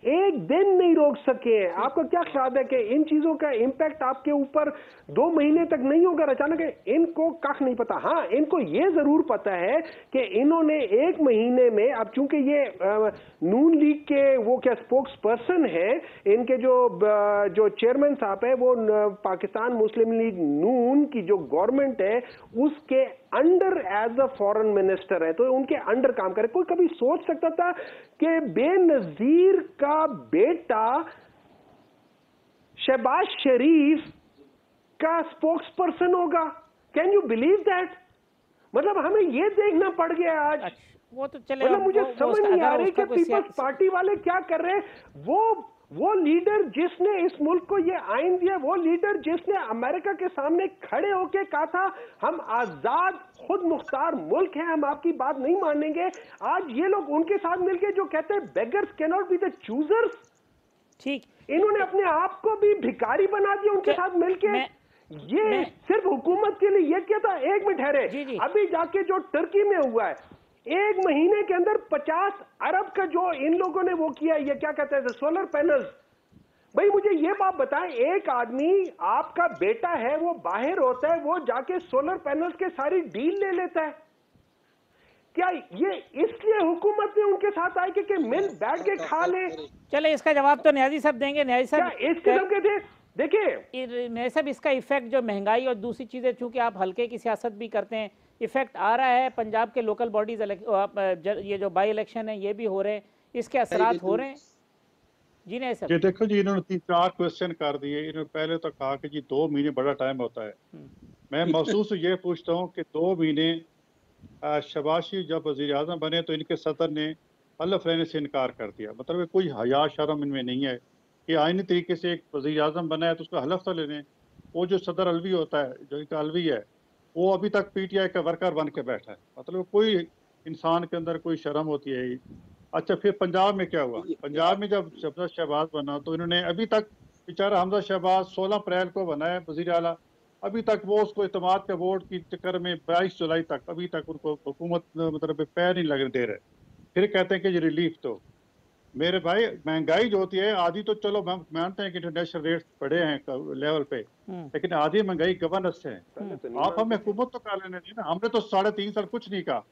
एक दिन नहीं रोक सके हैं। आपका क्या ख्याल है कि इन चीजों का इंपैक्ट आपके ऊपर 2 महीने तक नहीं होगा? अचानक इनको कख नहीं पता। हाँ, इनको ये जरूर पता है कि इन्होंने 1 महीने में, अब चूंकि ये नून लीग के वो क्या स्पोक्स पर्सन है, इनके जो चेयरमैन साहब है वो पाकिस्तान मुस्लिम लीग नून की जो गवर्नमेंट है उसके under as a foreign minister है, तो उनके अंडर काम करे। कोई कभी सोच सकता था कि बेनजीर का बेटा शहबाज शरीफ का स्पोक्स पर्सन होगा? Can you believe that? मतलब हमें ये देखना पड़ गया आज। वो तो चले, मतलब मुझे समझ नहीं आ रही कि पीपल्स पार्टी वाले क्या कर रहे हैं। वो लीडर जिसने इस मुल्क को ये आइन दिया, वो लीडर जिसने अमेरिका के सामने खड़े होके कहा था हम आजाद खुद मुख्तार मुल्क हैं, हम आपकी बात नहीं मानेंगे, आज ये लोग उनके साथ मिलके जो कहते हैं beggars can not be the choosers, ठीक, इन्होंने अपने आप को भी भिखारी बना दिया उनके साथ मिलके। ये सिर्फ हुकूमत के लिए ये किया था। 1 मिनट ठहरे, अभी जाके जो टर्की में हुआ है, 1 महीने के अंदर 50 अरब का जो इन लोगों ने वो किया, ये क्या कहते हैं सोलर पैनल्स। भाई मुझे ये बात बताएं, एक आदमी आपका बेटा है, वो बाहर होता है, वो जाके सोलर पैनल्स के सारी डील ले लेता है। क्या ये इसलिए हुकूमत ने उनके साथ आई कि मिल बैठ के खा ले? चले इसका जवाब तो न्याजी साहब देंगे। न्याजी साहब इस किस्म के थे। देखिए न्याजी साहब, इसका इफेक्ट जो महंगाई और दूसरी चीजें, चूंकि आप हल्के की सियासत भी करते हैं, इफेक्ट आ रहा है पंजाब के लोकल बॉडीज, ये जो बाई इलेक्शन है ये भी हो रहे हैं, इसके असरात हो रहे हैं? जी नहीं सर, ये देखो जी, इन्होंने 3-4 क्वेश्चन कर दिए। इन्होंने पहले तो कहा कि जी 2 महीने बड़ा टाइम होता है। मैं महसूस ये पूछता हूँ कि 2 महीने शहबाज शरीफ जब वज़ीर आज़म बने तो इनके सदर ने हल्फ लेने से इनकार कर दिया। मतलब कोई हया शर्म इनमें नहीं है कि आईनी तरीके से एक वज़ीर आज़म बना है तो उसका हल्फ तो लेने। वो जो सदर अलवी होता है, जो एक अलवी है, वो अभी तक पीटीआई का वर्कर बन के बैठा है। मतलब कोई इंसान के अंदर कोई शर्म होती है अच्छा, फिर पंजाब में क्या हुआ? पंजाब में जब शहबाज बना तो इन्होंने अभी तक, बेचारा हमजा शहबाज 16 अप्रैल को बना है वजीर आला, अभी तक वो उसको इत्तेमाद के वोट की चक्कर में 22 जुलाई तक अभी तक उनको हुकूमत मतलब पैर नहीं लगने दे रहे। फिर कहते हैं कि ये रिलीफ तो मेरे भाई महंगाई जो होती है आधी तो चलो हम मानते हैं कि इंटरनेशनल रेट बढ़े हैं लेवल पे, लेकिन आधी महंगाई गवर्नेंस से है। आप हमें हुकूमत तो कर लेने दी ना, हमने तो 3.5 साल कुछ नहीं कहा,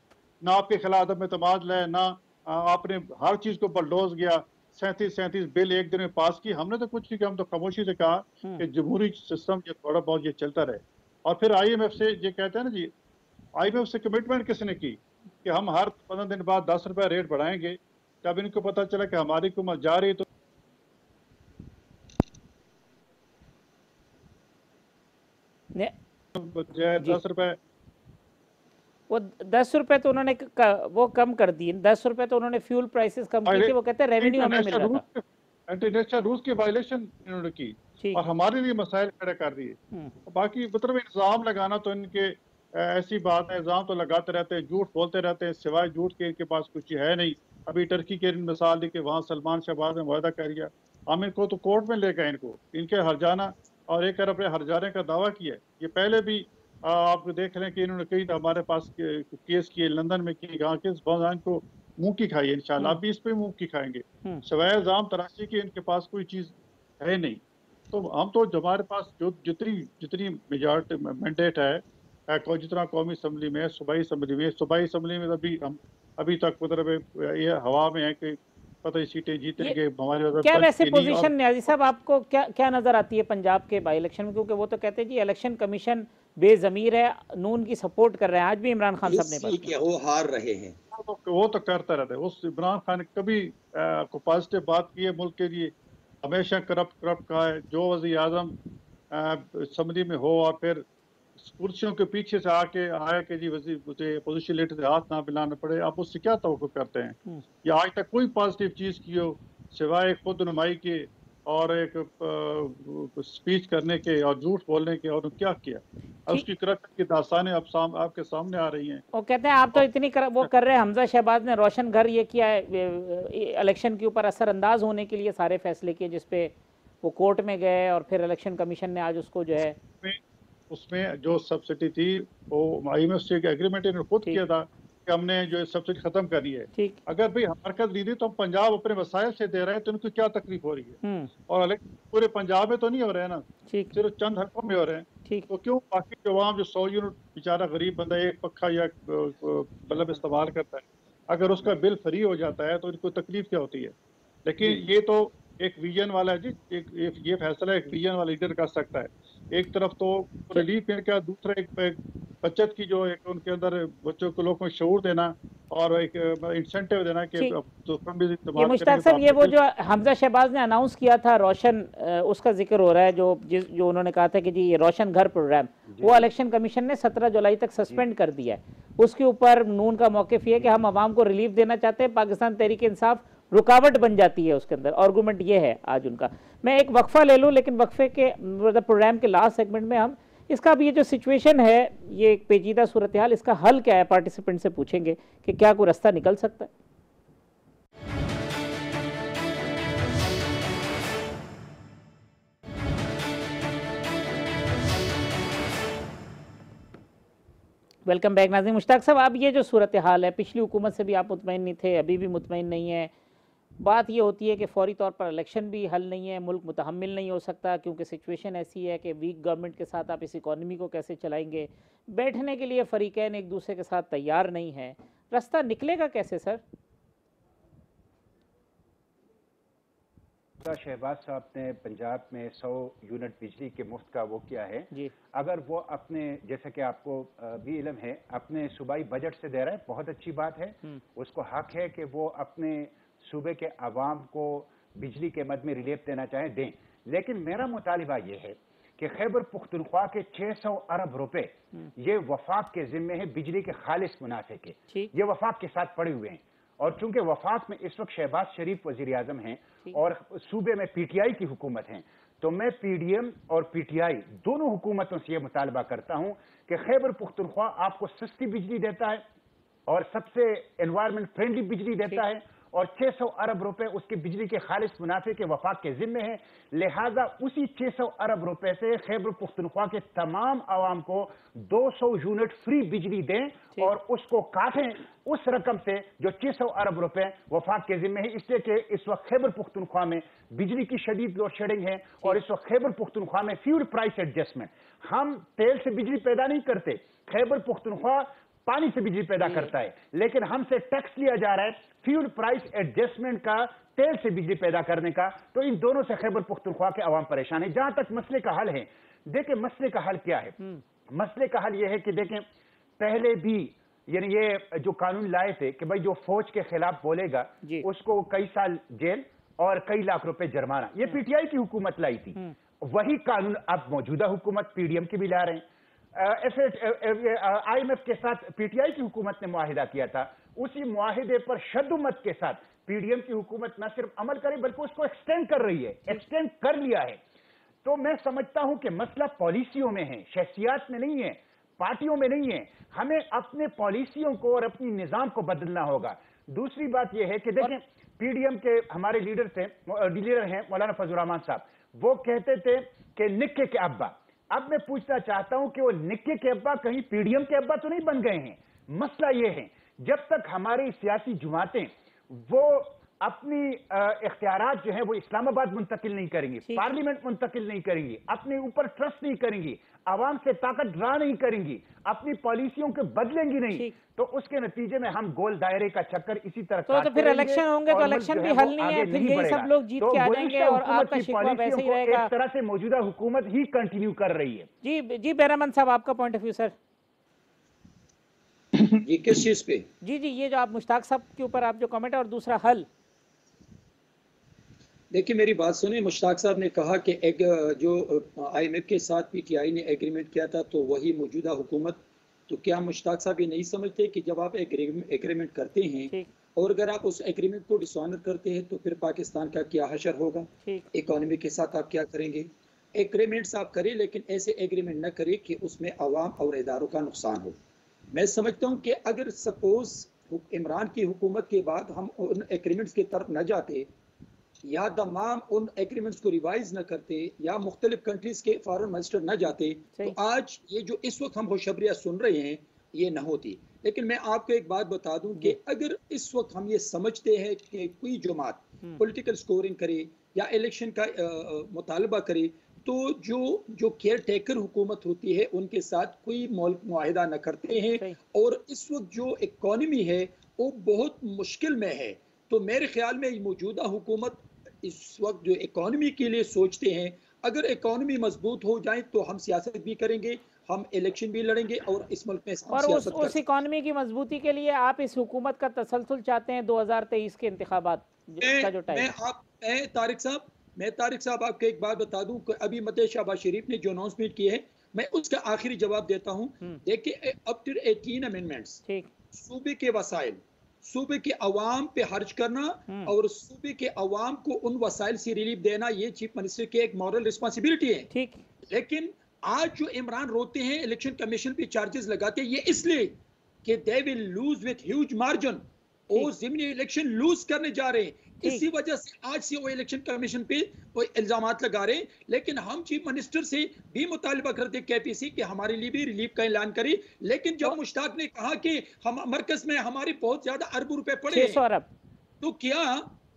ना आपके खिलाफ अदम एतमाद लाए, ना आपने हर चीज को बलडोज गया, 37 बिल एक दिन में पास की, हमने तो कुछ नहीं किया, हम तो खामोशी से कहा कि जमहूरी सिस्टम ये थोड़ा बहुत ये चलता रहे। और फिर IMF से ये कहते हैं ना जी, IMF से कमिटमेंट किसने की कि हम हर 15 दिन बाद 10 रुपए रेट बढ़ाएंगे। जब इनको पता चला कि हमारी हुकूमत जा रही तो बजाय 10 रुपए, वो 10 रुपए तो उन्होंने वो कम कर दिए, 10 रुपए तो उन्होंने फ्यूल प्राइसेस कम की थी, वो कहते हैं रेवेन्यू हमें मिल रहा था। इंटरनेशनल रूल्स की वायलेशन इन्होंने की और हमारे लिए मसाइल खड़े कर दिए। बाकी मतलब इल्जाम लगाना तो इनके ऐसी बात है, इल्जाम तो लगाते रहते हैं, झूठ बोलते रहते हैं, सिवाय झूठ के इनके पास कुछ है नहीं। अभी टर्की के मिसाल दी कि वहाँ सलमान शहबाज ने वायदा कर दिया, हम इनको तो कोर्ट में ले गए, इनको इनके हर्जाना और 1 अरब हर्जाने का दावा किया। ये पहले भी आप देख लें कि इन्होंने कई हमारे पास केस किए, लंदन में किए, यहाँ के को मुंह की खाई है, इंशाल्लाह आप भी इस पे मुंह की खाएंगे। सिवाय इल्जाम तराशी के इनके पास कोई चीज है नहीं। तो हम तो हमारे पास जो जितनी मेजॉरिटी मैंडेट है जितना कौमी असम्बली में, सूबाई असम्बली में अभी तक मतलब ये हवा में है कि पता ही सीटें जीतेंगे हमारे। क्या वैसे पोजीशन न्याजी साहब आपको क्या नजर आती है पंजाब के बाई इलेक्शन में? क्योंकि वो तो कहते हैं जी इलेक्शन कमीशन बेजमीर है, नून की सपोर्ट कर रहे हैं, आज भी इमरान खान साहब ने वो हार रहे हैं। वो तो करता रहता है, उस इमरान खान ने कभी को पॉजिटिव बात की है मुल्क के लिए? हमेशा करप्ट कहा है। जो वज़ीर आज़म असम्बली में हो और फिर कुर्सियों के पीछे से आए कि जी वज़ीर मुझे अपोजिशन लीडर से हाथ ना मिलाना पड़े, आप उससे क्या तवक्को करते हैं? या आज तक कोई पॉजिटिव चीज़ की हो सिवाय खुद नुमाई के और एक स्पीच करने के और झूठ बोलने के, और क्या किया? उसकी करप्शन की दास्तानें अब आपके सामने आ रही हैं। वो कहते हैं आप तो इतनी वो कर रहे हैं, हमजा शहबाज ने रोशन घर ये किया है, इलेक्शन के ऊपर असरअंदाज होने के लिए सारे फैसले किए, जिसपे वो कोर्ट में गए और फिर इलेक्शन कमीशन ने आज उसको जो है उसमें जो सब्सिडी थी वो IMF से एग्रीमेंट इन्होंने खुद किया था कि हमने जो सब्सिडी खत्म करनी है। अगर भाई हरकत दी थी तो हम पंजाब अपने वसाइल से दे रहे हैं, तो उनको क्या तकलीफ हो रही है? और पूरे पंजाब में तो नहीं हो रहे हैं ना, सिर्फ चंद हलकों में हो रहे हैं। तो क्यों बाकी जो आवाम जो 100 यूनिट बेचारा गरीब बंदा एक पक्का या बल्ब इस्तेमाल करता है, अगर उसका बिल फ्री हो जाता है तो इनको तकलीफ क्या होती है? लेकिन ये तो एक विजन वाला है जी, ये फैसला एक विजन वाला लीडर कर सकता है। एक तरफ तो रिलीफ का, दूसरा एक बचत की जो एक उनके अंदर बच्चों को लोगों को शऊर देना और एक इंसेंटिव देना कि तो मुश्ताक साहब ये वो जो हमजा शहबाज ने अनाउंस किया था रोशन, उसका जिक्र हो रहा है, जो उन्होंने कहा था कि जी ये रोशन घर प्रोग्राम, वो इलेक्शन कमीशन ने 17 जुलाई तक सस्पेंड कर दिया है। उसके ऊपर नून का मौक़िफ़ ये है कि हम आवाम को रिलीफ देना चाहते हैं, पाकिस्तान तहरीक इंसाफ रुकावट बन जाती है उसके अंदर। आर्गूमेंट ये है आज उनका। मैं एक वक्फा ले लूँ, लेकिन वक्फे के मतलब प्रोग्राम के लास्ट सेगमेंट में हम इसका भी ये जो सिचुएशन है, ये एक पेचीदा सूरत हाल, इसका हल क्या है पार्टिसिपेंट से पूछेंगे कि क्या कोई रास्ता निकल सकता है। वेलकम बैक नाज़रीन। मुश्ताक साहब, अब ये जो सूरत हाल है, पिछली हुकूमत से भी आप मुतमईन नहीं थे, अभी भी मुतमईन नहीं है। बात ये होती है कि फौरी तौर पर इलेक्शन भी हल नहीं है, मुल्क मुतहम्मिल नहीं हो सकता, क्योंकि सिचुएशन ऐसी है कि वीक गवर्नमेंट के साथ आप इस इकॉनमी को कैसे चलाएंगे? बैठने के लिए फरीकैन एक दूसरे के साथ तैयार नहीं है, रास्ता निकलेगा कैसे सर? शहबाज साहब ने पंजाब में 100 यूनिट बिजली के मुफ्त का वो किया है जी। अगर वो अपने, जैसा कि आपको भी इल्म है, अपने सूबाई बजट से दे रहा है, बहुत अच्छी बात है, उसको हक है कि वो अपने सूबे के अवाम को बिजली के मद में रिलीफ देना चाहे, दें। लेकिन मेरा मुतालिबा ये है कि खैबर पुख्तनख्वा के 600 अरब रुपए ये वफाक के जिम्मे है, बिजली के खालिस मुनाफे के, ये वफाक के साथ पड़े हुए हैं। और चूंकि वफाक में इस वक्त शहबाज शरीफ वजीर आजम हैं और सूबे में PTI की हुकूमत है, तो मैं PDM और PTI दोनों हुकूमतों से यह मुतालबा करता हूं कि खैबर पुख्तनख्वा आपको सस्ती बिजली देता है और सबसे एनवायरमेंट फ्रेंडली बिजली देता है, और 600 अरब रुपए उसकी बिजली के खालिस मुनाफे के वफाक के जिम्मे हैं। लिहाजा उसी 600 अरब रुपए से खैबर पुख्तनख्वा के तमाम आवाम को 200 यूनिट फ्री बिजली दें और उसको काटें उस रकम से जो 600 अरब रुपए वफाक के जिम्मे है। इसलिए कि इस वक्त खैबर पुख्तनख्वा में बिजली की शदीद लोड शेडिंग है और इस वक्त खैबर पुख्तनख्वा में फ्यूल प्राइस एडजस्टमेंट, हम तेल से बिजली पैदा नहीं करते, खैबर पुख्तनख्वा पानी से बिजली पैदा करता है, लेकिन हमसे टैक्स लिया जा रहा है फ्यूल प्राइस एडजस्टमेंट का, तेल से बिजली पैदा करने का। तो इन दोनों से खैबर पुख्तनख्वा के अवाम परेशान है। जहां तक मसले का हल है, देखें मसले का हल क्या है। मसले का हल यह है कि देखें पहले भी यानी ये जो कानून लाए थे कि भाई जो फौज के खिलाफ बोलेगा उसको कई साल जेल और कई लाख रुपए जुर्माना, ये पीटीआई की हुकूमत लाई थी। वही कानून अब मौजूदा हुकूमत पीडीएम की भी ला रहे हैं। IMF के साथ पीटीआई की हुकूमत ने मुआहिदा किया था, उसी मुआहिदे पर शद्दुमत के साथ पीडीएम की हुकूमत न सिर्फ अमल करे बल्कि उसको एक्सटेंड कर रही है, एक्सटेंड कर लिया है। तो मैं समझता हूं कि मसला पॉलिसियों में है, शख्सियात में नहीं है, पार्टियों में नहीं है। हमें अपने पॉलिसियों को और अपनी निजाम को बदलना होगा। दूसरी बात यह है कि देखें पीडीएम के हमारे लीडर हैं मौलाना फजल रहमान साहब, वो कहते थे कि निक्के के अब्बा। अब मैं पूछना चाहता हूं कि वो निक्के के अब्बा कहीं पीडीएम के अब्बा तो नहीं बन गए हैं। मसला यह है जब तक हमारी सियासी जमातें वो अपनी इख्तियारात जो है वो इस्लामाबाद मुंतकिल नहीं करेंगी, पार्लियामेंट मुंतकिल नहीं करेंगी, अपने ऊपर ट्रस्ट नहीं करेंगी, आवाम से ताकत ड्रा नहीं करेंगी, अपनी पॉलिसियों को बदलेंगी नहीं, तो उसके नतीजे में हम गोल दायरे का चक्कर इसी तरह तो फिर इलेक्शन होंगे तो इलेक्शन भी हल नहीं है, फिर यही सब लोग जीत के आ जाएंगे और आपका शिकवा वैसे ही रहेगा। एक तरह से मौजूदा हुकूमत ही कंटिन्यू कर रही है। जी बेरहमान साहब, आपका पॉइंट ऑफ व्यू सर। ये किस चीज पे? जी ये जो आप मुश्ताक साहब के ऊपर आप जो कमेंट है, और दूसरा हल। देखिए मेरी बात सुनिए, मुश्ताक साहब ने कहा कि जो IMF के साथ पीटीआई ने एग्रीमेंट किया था तो वही मौजूदा हुकूमत। तो क्या मुश्ताक साहब ये नहीं समझते कि जब आप एग्रीमेंट करते हैं और अगर आप उस एग्रीमेंट को डिसऑनर करते हैं तो फिर पाकिस्तान का क्या हशर होगा, इकोनॉमी के साथ आप क्या करेंगे? एग्रीमेंट्स आप करें लेकिन ऐसे एग्रीमेंट न करें कि उसमें अवाम और इदारों का नुकसान हो। मैं समझता हूँ कि अगर सपोज इमरान की हुकूमत के बाद हम उन एग्रीमेंट्स की तरफ न जाते या तमाम उन एग्रीमेंट्स को रिवाइज न करते या मुख्तलिफ कंट्रीज के फॉरेन मिनिस्टर न जाते तो आज ये जो इस वक्त हम खुशखबरियां सुन रहे हैं ये न होती। लेकिन मैं आपको एक बात बता दूं कि अगर इस वक्त हम ये समझते हैं कि कोई जमात पॉलिटिकल स्कोरिंग करे या इलेक्शन का मुतालबा करे तो जो केयर टेकर हुकूमत होती है उनके साथ कोई मुआहिदा न करते हैं और इस वक्त जो इकोनॉमी है वो बहुत मुश्किल में है। तो मेरे ख्याल में मौजूदा हुकूमत इस वक्त जो इकोनॉमी के लिए सोचते हैं, अगर इकोनॉमी मजबूत हो जाए तो हम सियासत भी करेंगे, हम इलेक्शन भी लड़ेंगे और इस मुल्क में और उस इकोनॉमी की मजबूती के लिए आप इस हुकूमत का तसलसल चाहते हैं 2023 के इंतखाबात का जो टाइम। मैं तारिक साहब आपको एक बात बता दूं कि अभी मते शहबाज शरीफ ने जो अनाउंसमेंट की है मैं उसका आखिरी जवाब देता हूं। देखिए अप टू 18 अमेंडमेंट्स, सूबे के वसाइल, सूबे के अवाम पे खर्च करना और सूबे के अवाम को उन वसाइल से रिलीफ देना, ये चीफ मिनिस्टर की एक मॉरल रिस्पॉन्सिबिलिटी है। ठीक, लेकिन आज जो इमरान रोते हैं, इलेक्शन कमीशन पे चार्जेस लगाते हैं, ये इसलिए कि they will lose with huge margin, वो ज़िमनी इलेक्शन लूज करने जा रहे हैं। इसी वजह से आज से वो इलेक्शन कमीशन पे वो इल्जामात लगा रहे हैं। लेकिन हम चीफ मिनिस्टर से भी मुतालबा करते KPC कि हमारे लिए भी रिलीफ का ऐलान करे। लेकिन जब मुश्ताक ने कहा कि हम मरकज में हमारे बहुत ज्यादा अरबों रुपए पड़े, 600 अरब,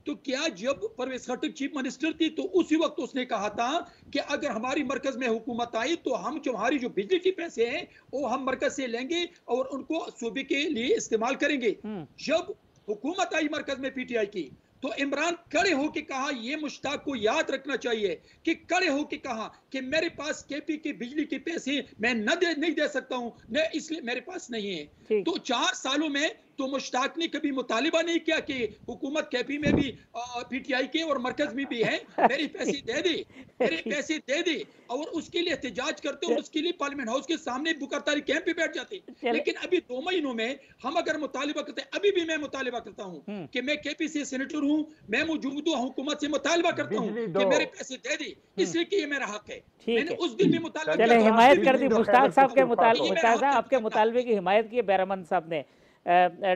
तो क्या जब परवेज खट्टक चीफ मिनिस्टर थी तो उसी वक्त उसने कहा था कि अगर हमारी मरकज में हुकूमत आई तो हम जो हमारी जो बिजली के पैसे हैं वो हम मरकज से लेंगे और उनको सूबे के लिए इस्तेमाल करेंगे। जब हुकूमत आई मरकज में PTI की तो इमरान खड़े होके कहा, ये मुश्ताक को याद रखना चाहिए कि खड़े होके कहा कि मेरे पास KP के बिजली के पैसे मैं नहीं दे सकता हूं, न इसलिए मेरे पास नहीं है। तो 4 सालों में तो मुश्ताक ने कभी मुतालिबा नहीं किया कि हुकूमत KP में भी PTI के और मरकज में भी है, मेरे पैसे दे दे, मेरे पैसे दे दे, और उसके लिए एहतजाज करते और उसके लिए पार्लियामेंट हाउस के सामने बुकरतारी कैंप पे बैठ जाते। लेकिन अभी 2 महीनों में हम अगर मुतालिबा करते, अभी भी मैं मुतालिबा करता हूँ कि मैं KP से सेनेटर हूँ, मैं मौजूदा हुकूमत से मुतालिबा करता हूँ कि मेरे पैसे दे दे, इसलिए कि ये मेरा हक है। मैंने उस दिन भी मुतालिबा चले हिमायत कर दी मुश्ताक साहब के आपके मुतालबे की हिमायत की बेरहमान साहब ने।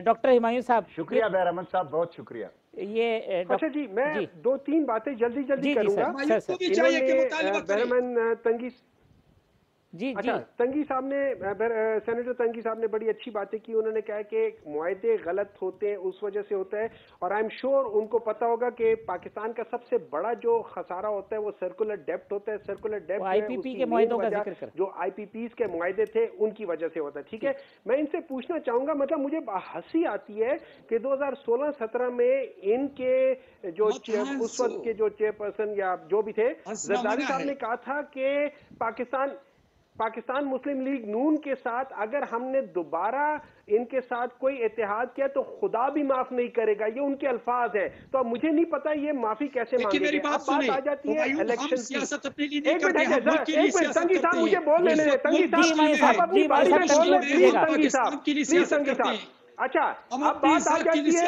डॉक्टर हुमायूं साहब, शुक्रिया बेरहमान साहब, बहुत शुक्रिया। ये अच्छा जी, मैं दो तीन बातें जल्दी करूंगा। बहरमन तंगी जी अच्छा, तंगी साहब ने, सेनेटर तंगी साहब ने बड़ी अच्छी बातें की। उन्होंने कहा कि मुआहदे गलत होते हैं, उस वजह से होता है, और आई एम श्योर उनको पता होगा कि पाकिस्तान का सबसे बड़ा जो खसारा होता है वो सर्कुलर डेप्ट होता है। सर्कुलर डेप्ट आईपीपी के मुआहदों का जिक्र कर, जो आईपीपीज के मुआहदे थे उनकी वजह से होता है। ठीक है, मैं इनसे पूछना चाहूंगा, मतलब मुझे हंसी आती है कि 2016-17 में इनके जो उस वक्त के जो चेयरपर्सन या जो भी थे, जरदारी साहब ने कहा था कि पाकिस्तान मुस्लिम लीग नून के साथ अगर हमने दोबारा इनके साथ कोई इत्तेहाद किया तो खुदा भी माफ नहीं करेगा। ये उनके अल्फाज है। तो अब मुझे नहीं पता ये माफी कैसे मांगेंगे। अब बात आ जाती है इलेक्शन की। एक मिनट तंगी साहब, मुझे बोल लेने दें। तंगी साहब अपनी बारी में बोल लें। तंगी साहब प्लीज, तंगी साहब। अच्छा, अब बात आ जाती है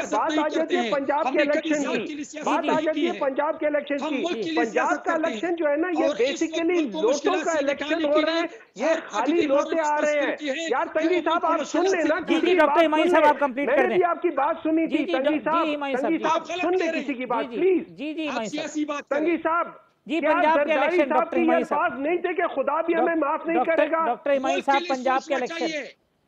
पंजाब के इलेक्शन की। बात आ जाती है पंजाब के इलेक्शन की। पंजाब का इलेक्शन जो है ना, ये बेसिकली लोटों का इलेक्शन हो रहा है। ये खाली लोटे आ रहे हैं। यार तंगी साहब, आप सुन लेना। डॉक्टर इमाम साहब आप कंप्लीट कर दें। मैंने भी आपकी बात सुनी थी तंगी साहब, सुन ले किसी की बात प्लीज। तंगी साहब जी, पंजाब के इलेक्शन डॉक्टर इमाम साहब नहीं थे कि खुदा भी हमें माफ नहीं करेगा। डॉक्टर इमाम साहब,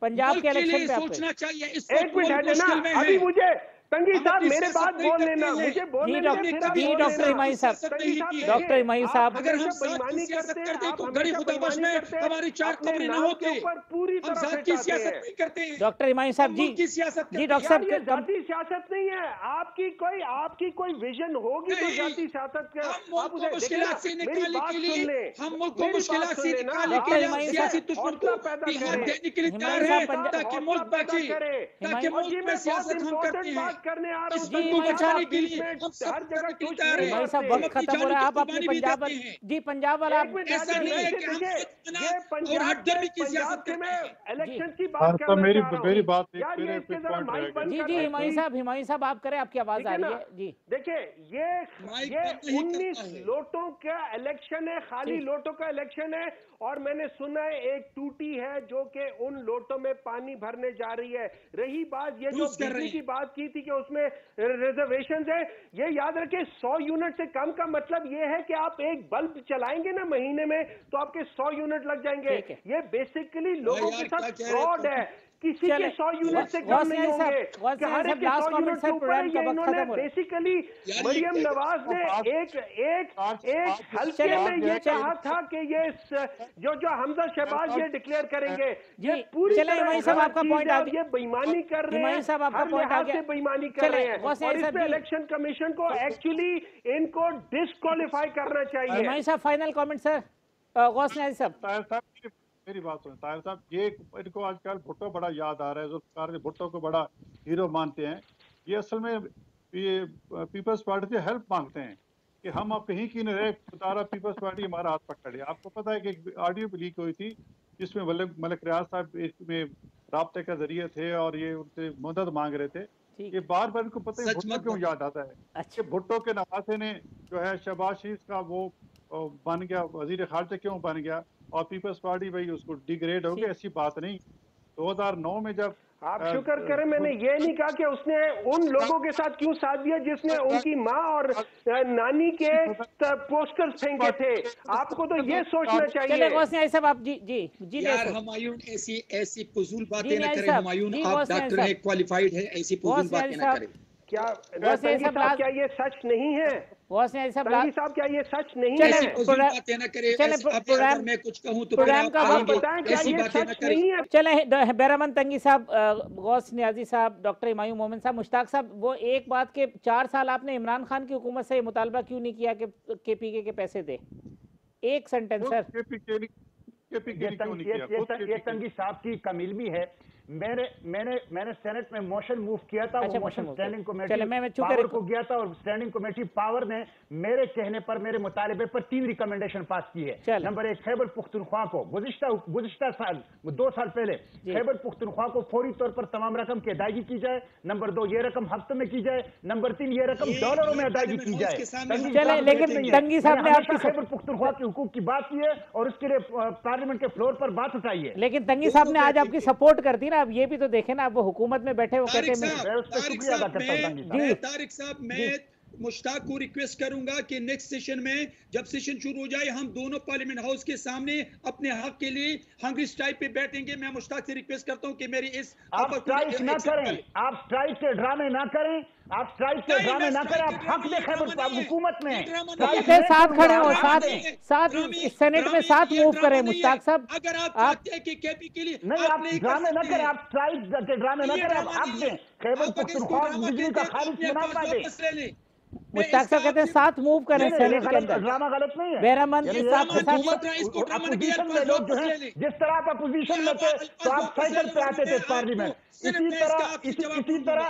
पंजाब के इलेक्शन सोचना चाहिए। एक मिनट है ना, अभी मुझे तंगी साहब मेरे बात बोल लेना, मुझे बोलने जी डॉक्टर इमाम साहब, अगर हम बेईमानी करते हैं तो गरीब खुदाबख्श में हमारी चार कब्रें न होती, पूरी तरह जात की सियासत नहीं करते हैं। डॉक्टर इमाम साहब जी, डॉक्टर साहब, ये जाती सियासत नहीं है। आपकी कोई विजन होगी तो जाती सियासत का आप उसे मुश्किलात से निकालने के लिए, हम मुल्क को मुश्किलात से निकालने के लिए सियासी दुश्मन को बिहार देने के लिए तैयार है, ताकि मुल्क बचे, ताकि मुल्क में सियासत हम करते हैं करने आ रहे हैं के लिए हर जगह भाई साहब वक्त खत्म हो रहा है। आप अपने पंजाब जी, पंजाब वाला ऐसा नहीं है कि हम ये पंजाब की सियासत में इलेक्शन की बात कर रहे हैं। मेरी बात जी हिमायू साहब आप करें, आपकी आवाज आ रही है जी। देखिए ये 19 लोटों का इलेक्शन है, खाली लोटों का इलेक्शन है। और मैंने सुना है एक टूटी है जो कि उन लोटों में पानी भरने जा रही है। रही बात ये जो बिजली की बात की थी कि उसमें रिजर्वेशन है, ये याद रखें 100 यूनिट से कम का मतलब ये है कि आप एक बल्ब चलाएंगे ना महीने में तो आपके 100 यूनिट लग जाएंगे। ये बेसिकली लोगों के साथ फ्रॉड है। किसी के 100 यूनिट से कम नहीं होंगे। हर एक के 100 यूनिट से ऊपर ये इन्होंने बेसिकली मरियम नवाज ने एक हल्के में ये कहा था कि ये जो हमजा शहबाज ये डिक्लेयर करेंगे। ये पूरी तरह से आपका पॉइंट आ गया। ये बेईमानी कर रहे हैं, हर लिहाज से बेईमानी कर रहे हैं। और इसमें इलेक्शन कमीशन को एक्चुअली इनको डिस्क्वालीफाई करना चाहिए। फाइनल कमेंट सर गौसनी साहब। मेरी बात सुन ताहिर साहब, ये इनको आजकल भुट्टो बड़ा याद आ रहा है। जुल्फिकार भुट्टो को बड़ा हीरो मानते हैं। ये असल में ये पीपल्स पार्टी से हेल्प मांगते हैं कि हम अब कहीं की न रहे, तारा पीपल्स पार्टी हमारा हाथ पकड़ लिया। आपको पता है कि एक ऑडियो भी लीक हुई थी जिसमें मलिक रियाज साहब इसमें राब्ते का जरिए थे और ये उनसे मदद मांग रहे थे। ये बार बार इनको पता है भुट्टो क्यों याद आता है। अच्छा, भुट्टो के नवासे ने जो है शहबाज शरीफ का वो बन गया वजीर खारजा, क्यों बन गया, और पीपल्स पार्टी भाई उसको डिग्रेड हो गया। ऐसी बात नहीं। 2009 में जब आप शुक्र करें, मैंने ये नहीं कहा कि उसने उन लोगों के साथ क्यों साथ दिया जिसने उनकी माँ और नानी के पोस्टर्स फेंके थे। आपको तो ये सोचना चाहिए। सब आप जी यार हुमायूं ऐसी फजूल बातें न करें। हुमायूं आप डॉक्टर हैं, क्वालिफाइड है, ऐसी फजूल बातें न करें। क्या ये सच नहीं है? साहब क्या ये सच नहीं है? मैं कुछ कहूँ तो प्रोग्राम का ऐसी बातें न करें। चले बेरामन तंगी साहब, गौस नियाजी साहब, डॉक्टर इमाम मोमिन साहब, मुश्ताक साहब, वो एक बात के 4 साल आपने इमरान खान की हुकूमत से मुतालबा क्यों नहीं किया कि KPK के पैसे दे? एक सेंटेंस सर। ये तंगी साहब की कमील भी है। मैंने सेनेट में मोशन मूव किया था। अच्छा, वो मोशन स्टैंडिंग कमेटी पावर को गया था और स्टैंडिंग कमेटी पावर ने मेरे कहने पर मेरे मुतालिबे पर 3 रिकमेंडेशन पास की है। नंबर 1, खैबर पुख्तनख्वा को गुज़िश्ता साल 2 साल पहले खैबर पुख्तनख्वा को फौरी तौर पर तमाम रकम की अदायगी की जाए। नंबर 2, ये रकम हफ्ते में की जाए। नंबर 3, ये रकम डॉलरों में अदायगी की जाए। लेकिन तंगी साहब ने आपकी खैबर पुख्तनख्वा के हुकूक की बात की है और उसके लिए पार्लियामेंट के फ्लोर पर बात उठाई है। लेकिन तंगी साहब ने आज आपकी सपोर्ट कर दी ना। अब ये भी तो देखें ना, अब वो हुकूमत में बैठे, वो कहते हैं तारिक साहब, मैं मुश्ताक को रिक्वेस्ट करूंगा कि नेक्स्ट सेशन में जब सेशन शुरू हो जाए हम दोनों पार्लियामेंट हाउस के सामने अपने हक के लिए हंग्री स्ट्राइक पे बैठेंगे। मैं मुश्ताक से रिक्वेस्ट करता हूं कि मेरी इस आप स्ट्राइक ना करें, आप स्ट्राइक के ड्रामे ना करें, आप स्ट्राइक के ड्रामे ना करें, आप हक में खैबर हुकूमत में साथ खड़े हो, साथ सेनेट में साथ मूव करें मुश्ताक साहब। अगर आप चाहते हैं कि केपी के लिए नहीं, आप ड्रामे ना करें, आप स्ट्राइक के ड्रामे ना करें, आप हक दें खैबर पख्तूनख्वा बिजली का खारिज मुनाफा दें। मुश्ताक साहब कहते हैं साथ मूव करें सेनेट के अंदर। ड्रामा गलत नहीं है, बेरामन के साथ अपोजिशन में लोग जो हैं, जिस तरह आप अपोजिशन में थे तो आप साइकिल पे आते थे पार्लियामेंट, इसी तरह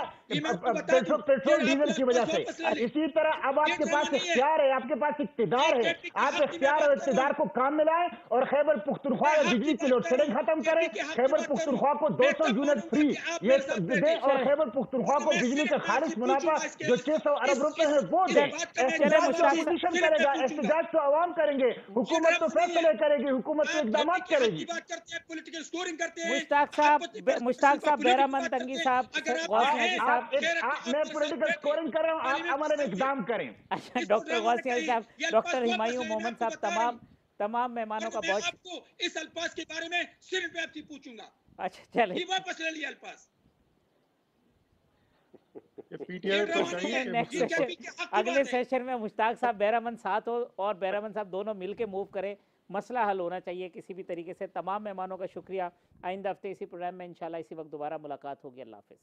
पेट्रोल डीजल की वजह से, इसी तरह अब आपके पास इख्तियार है, आपके पास इख्तिदार है, आप इख्तियार और इख्तिदार को काम में लाएं और खैबर पख्तूनख्वा में बिजली की लोड शेडिंग खत्म करें, खैबर पख्तूनख्वा को 200 यूनिट फ्री ये दें और खैबर पख्तूनख्वा को बिजली का खारिज मुनाफा जो 600 अरब रुपए है वो दें। अपोजिशन करेगा, एहतजाज तो आवाम करेंगे, हुकूमत तो फैसले करेगी, हुकूमत तो इकदाम करेगी। मुश्ताक साहब बेरामन तंगी साहब, मैं पॉलिटिकल स्कोरिंग कर रहा हूँ, आप हमारे में इकदाम करें। अच्छा, डॉक्टर गौसियाल साहब, डॉक्टर हिमायूं मोहम्मद साहब, तमाम मेहमानों का बहुत आपको इस अल्फाज के बारे में सिर्फ मैं आपसे पूछूंगा। अच्छा चलिए, वापस ले लिया अल्फाज। नेक्स्ट सेशन, अगले सेशन में मुश्ताक साहब बेरामन साथ हो और बेरामन साहब दोनों मिलके मूव करें, मसला हल होना चाहिए किसी भी तरीके से। तमाम मेहमानों का शुक्रिया। आइंदा हफ्ते इसी प्रोग्राम में इंशाल्लाह इसी वक्त दोबारा मुलाकात होगी। अल्लाह हाफिज़।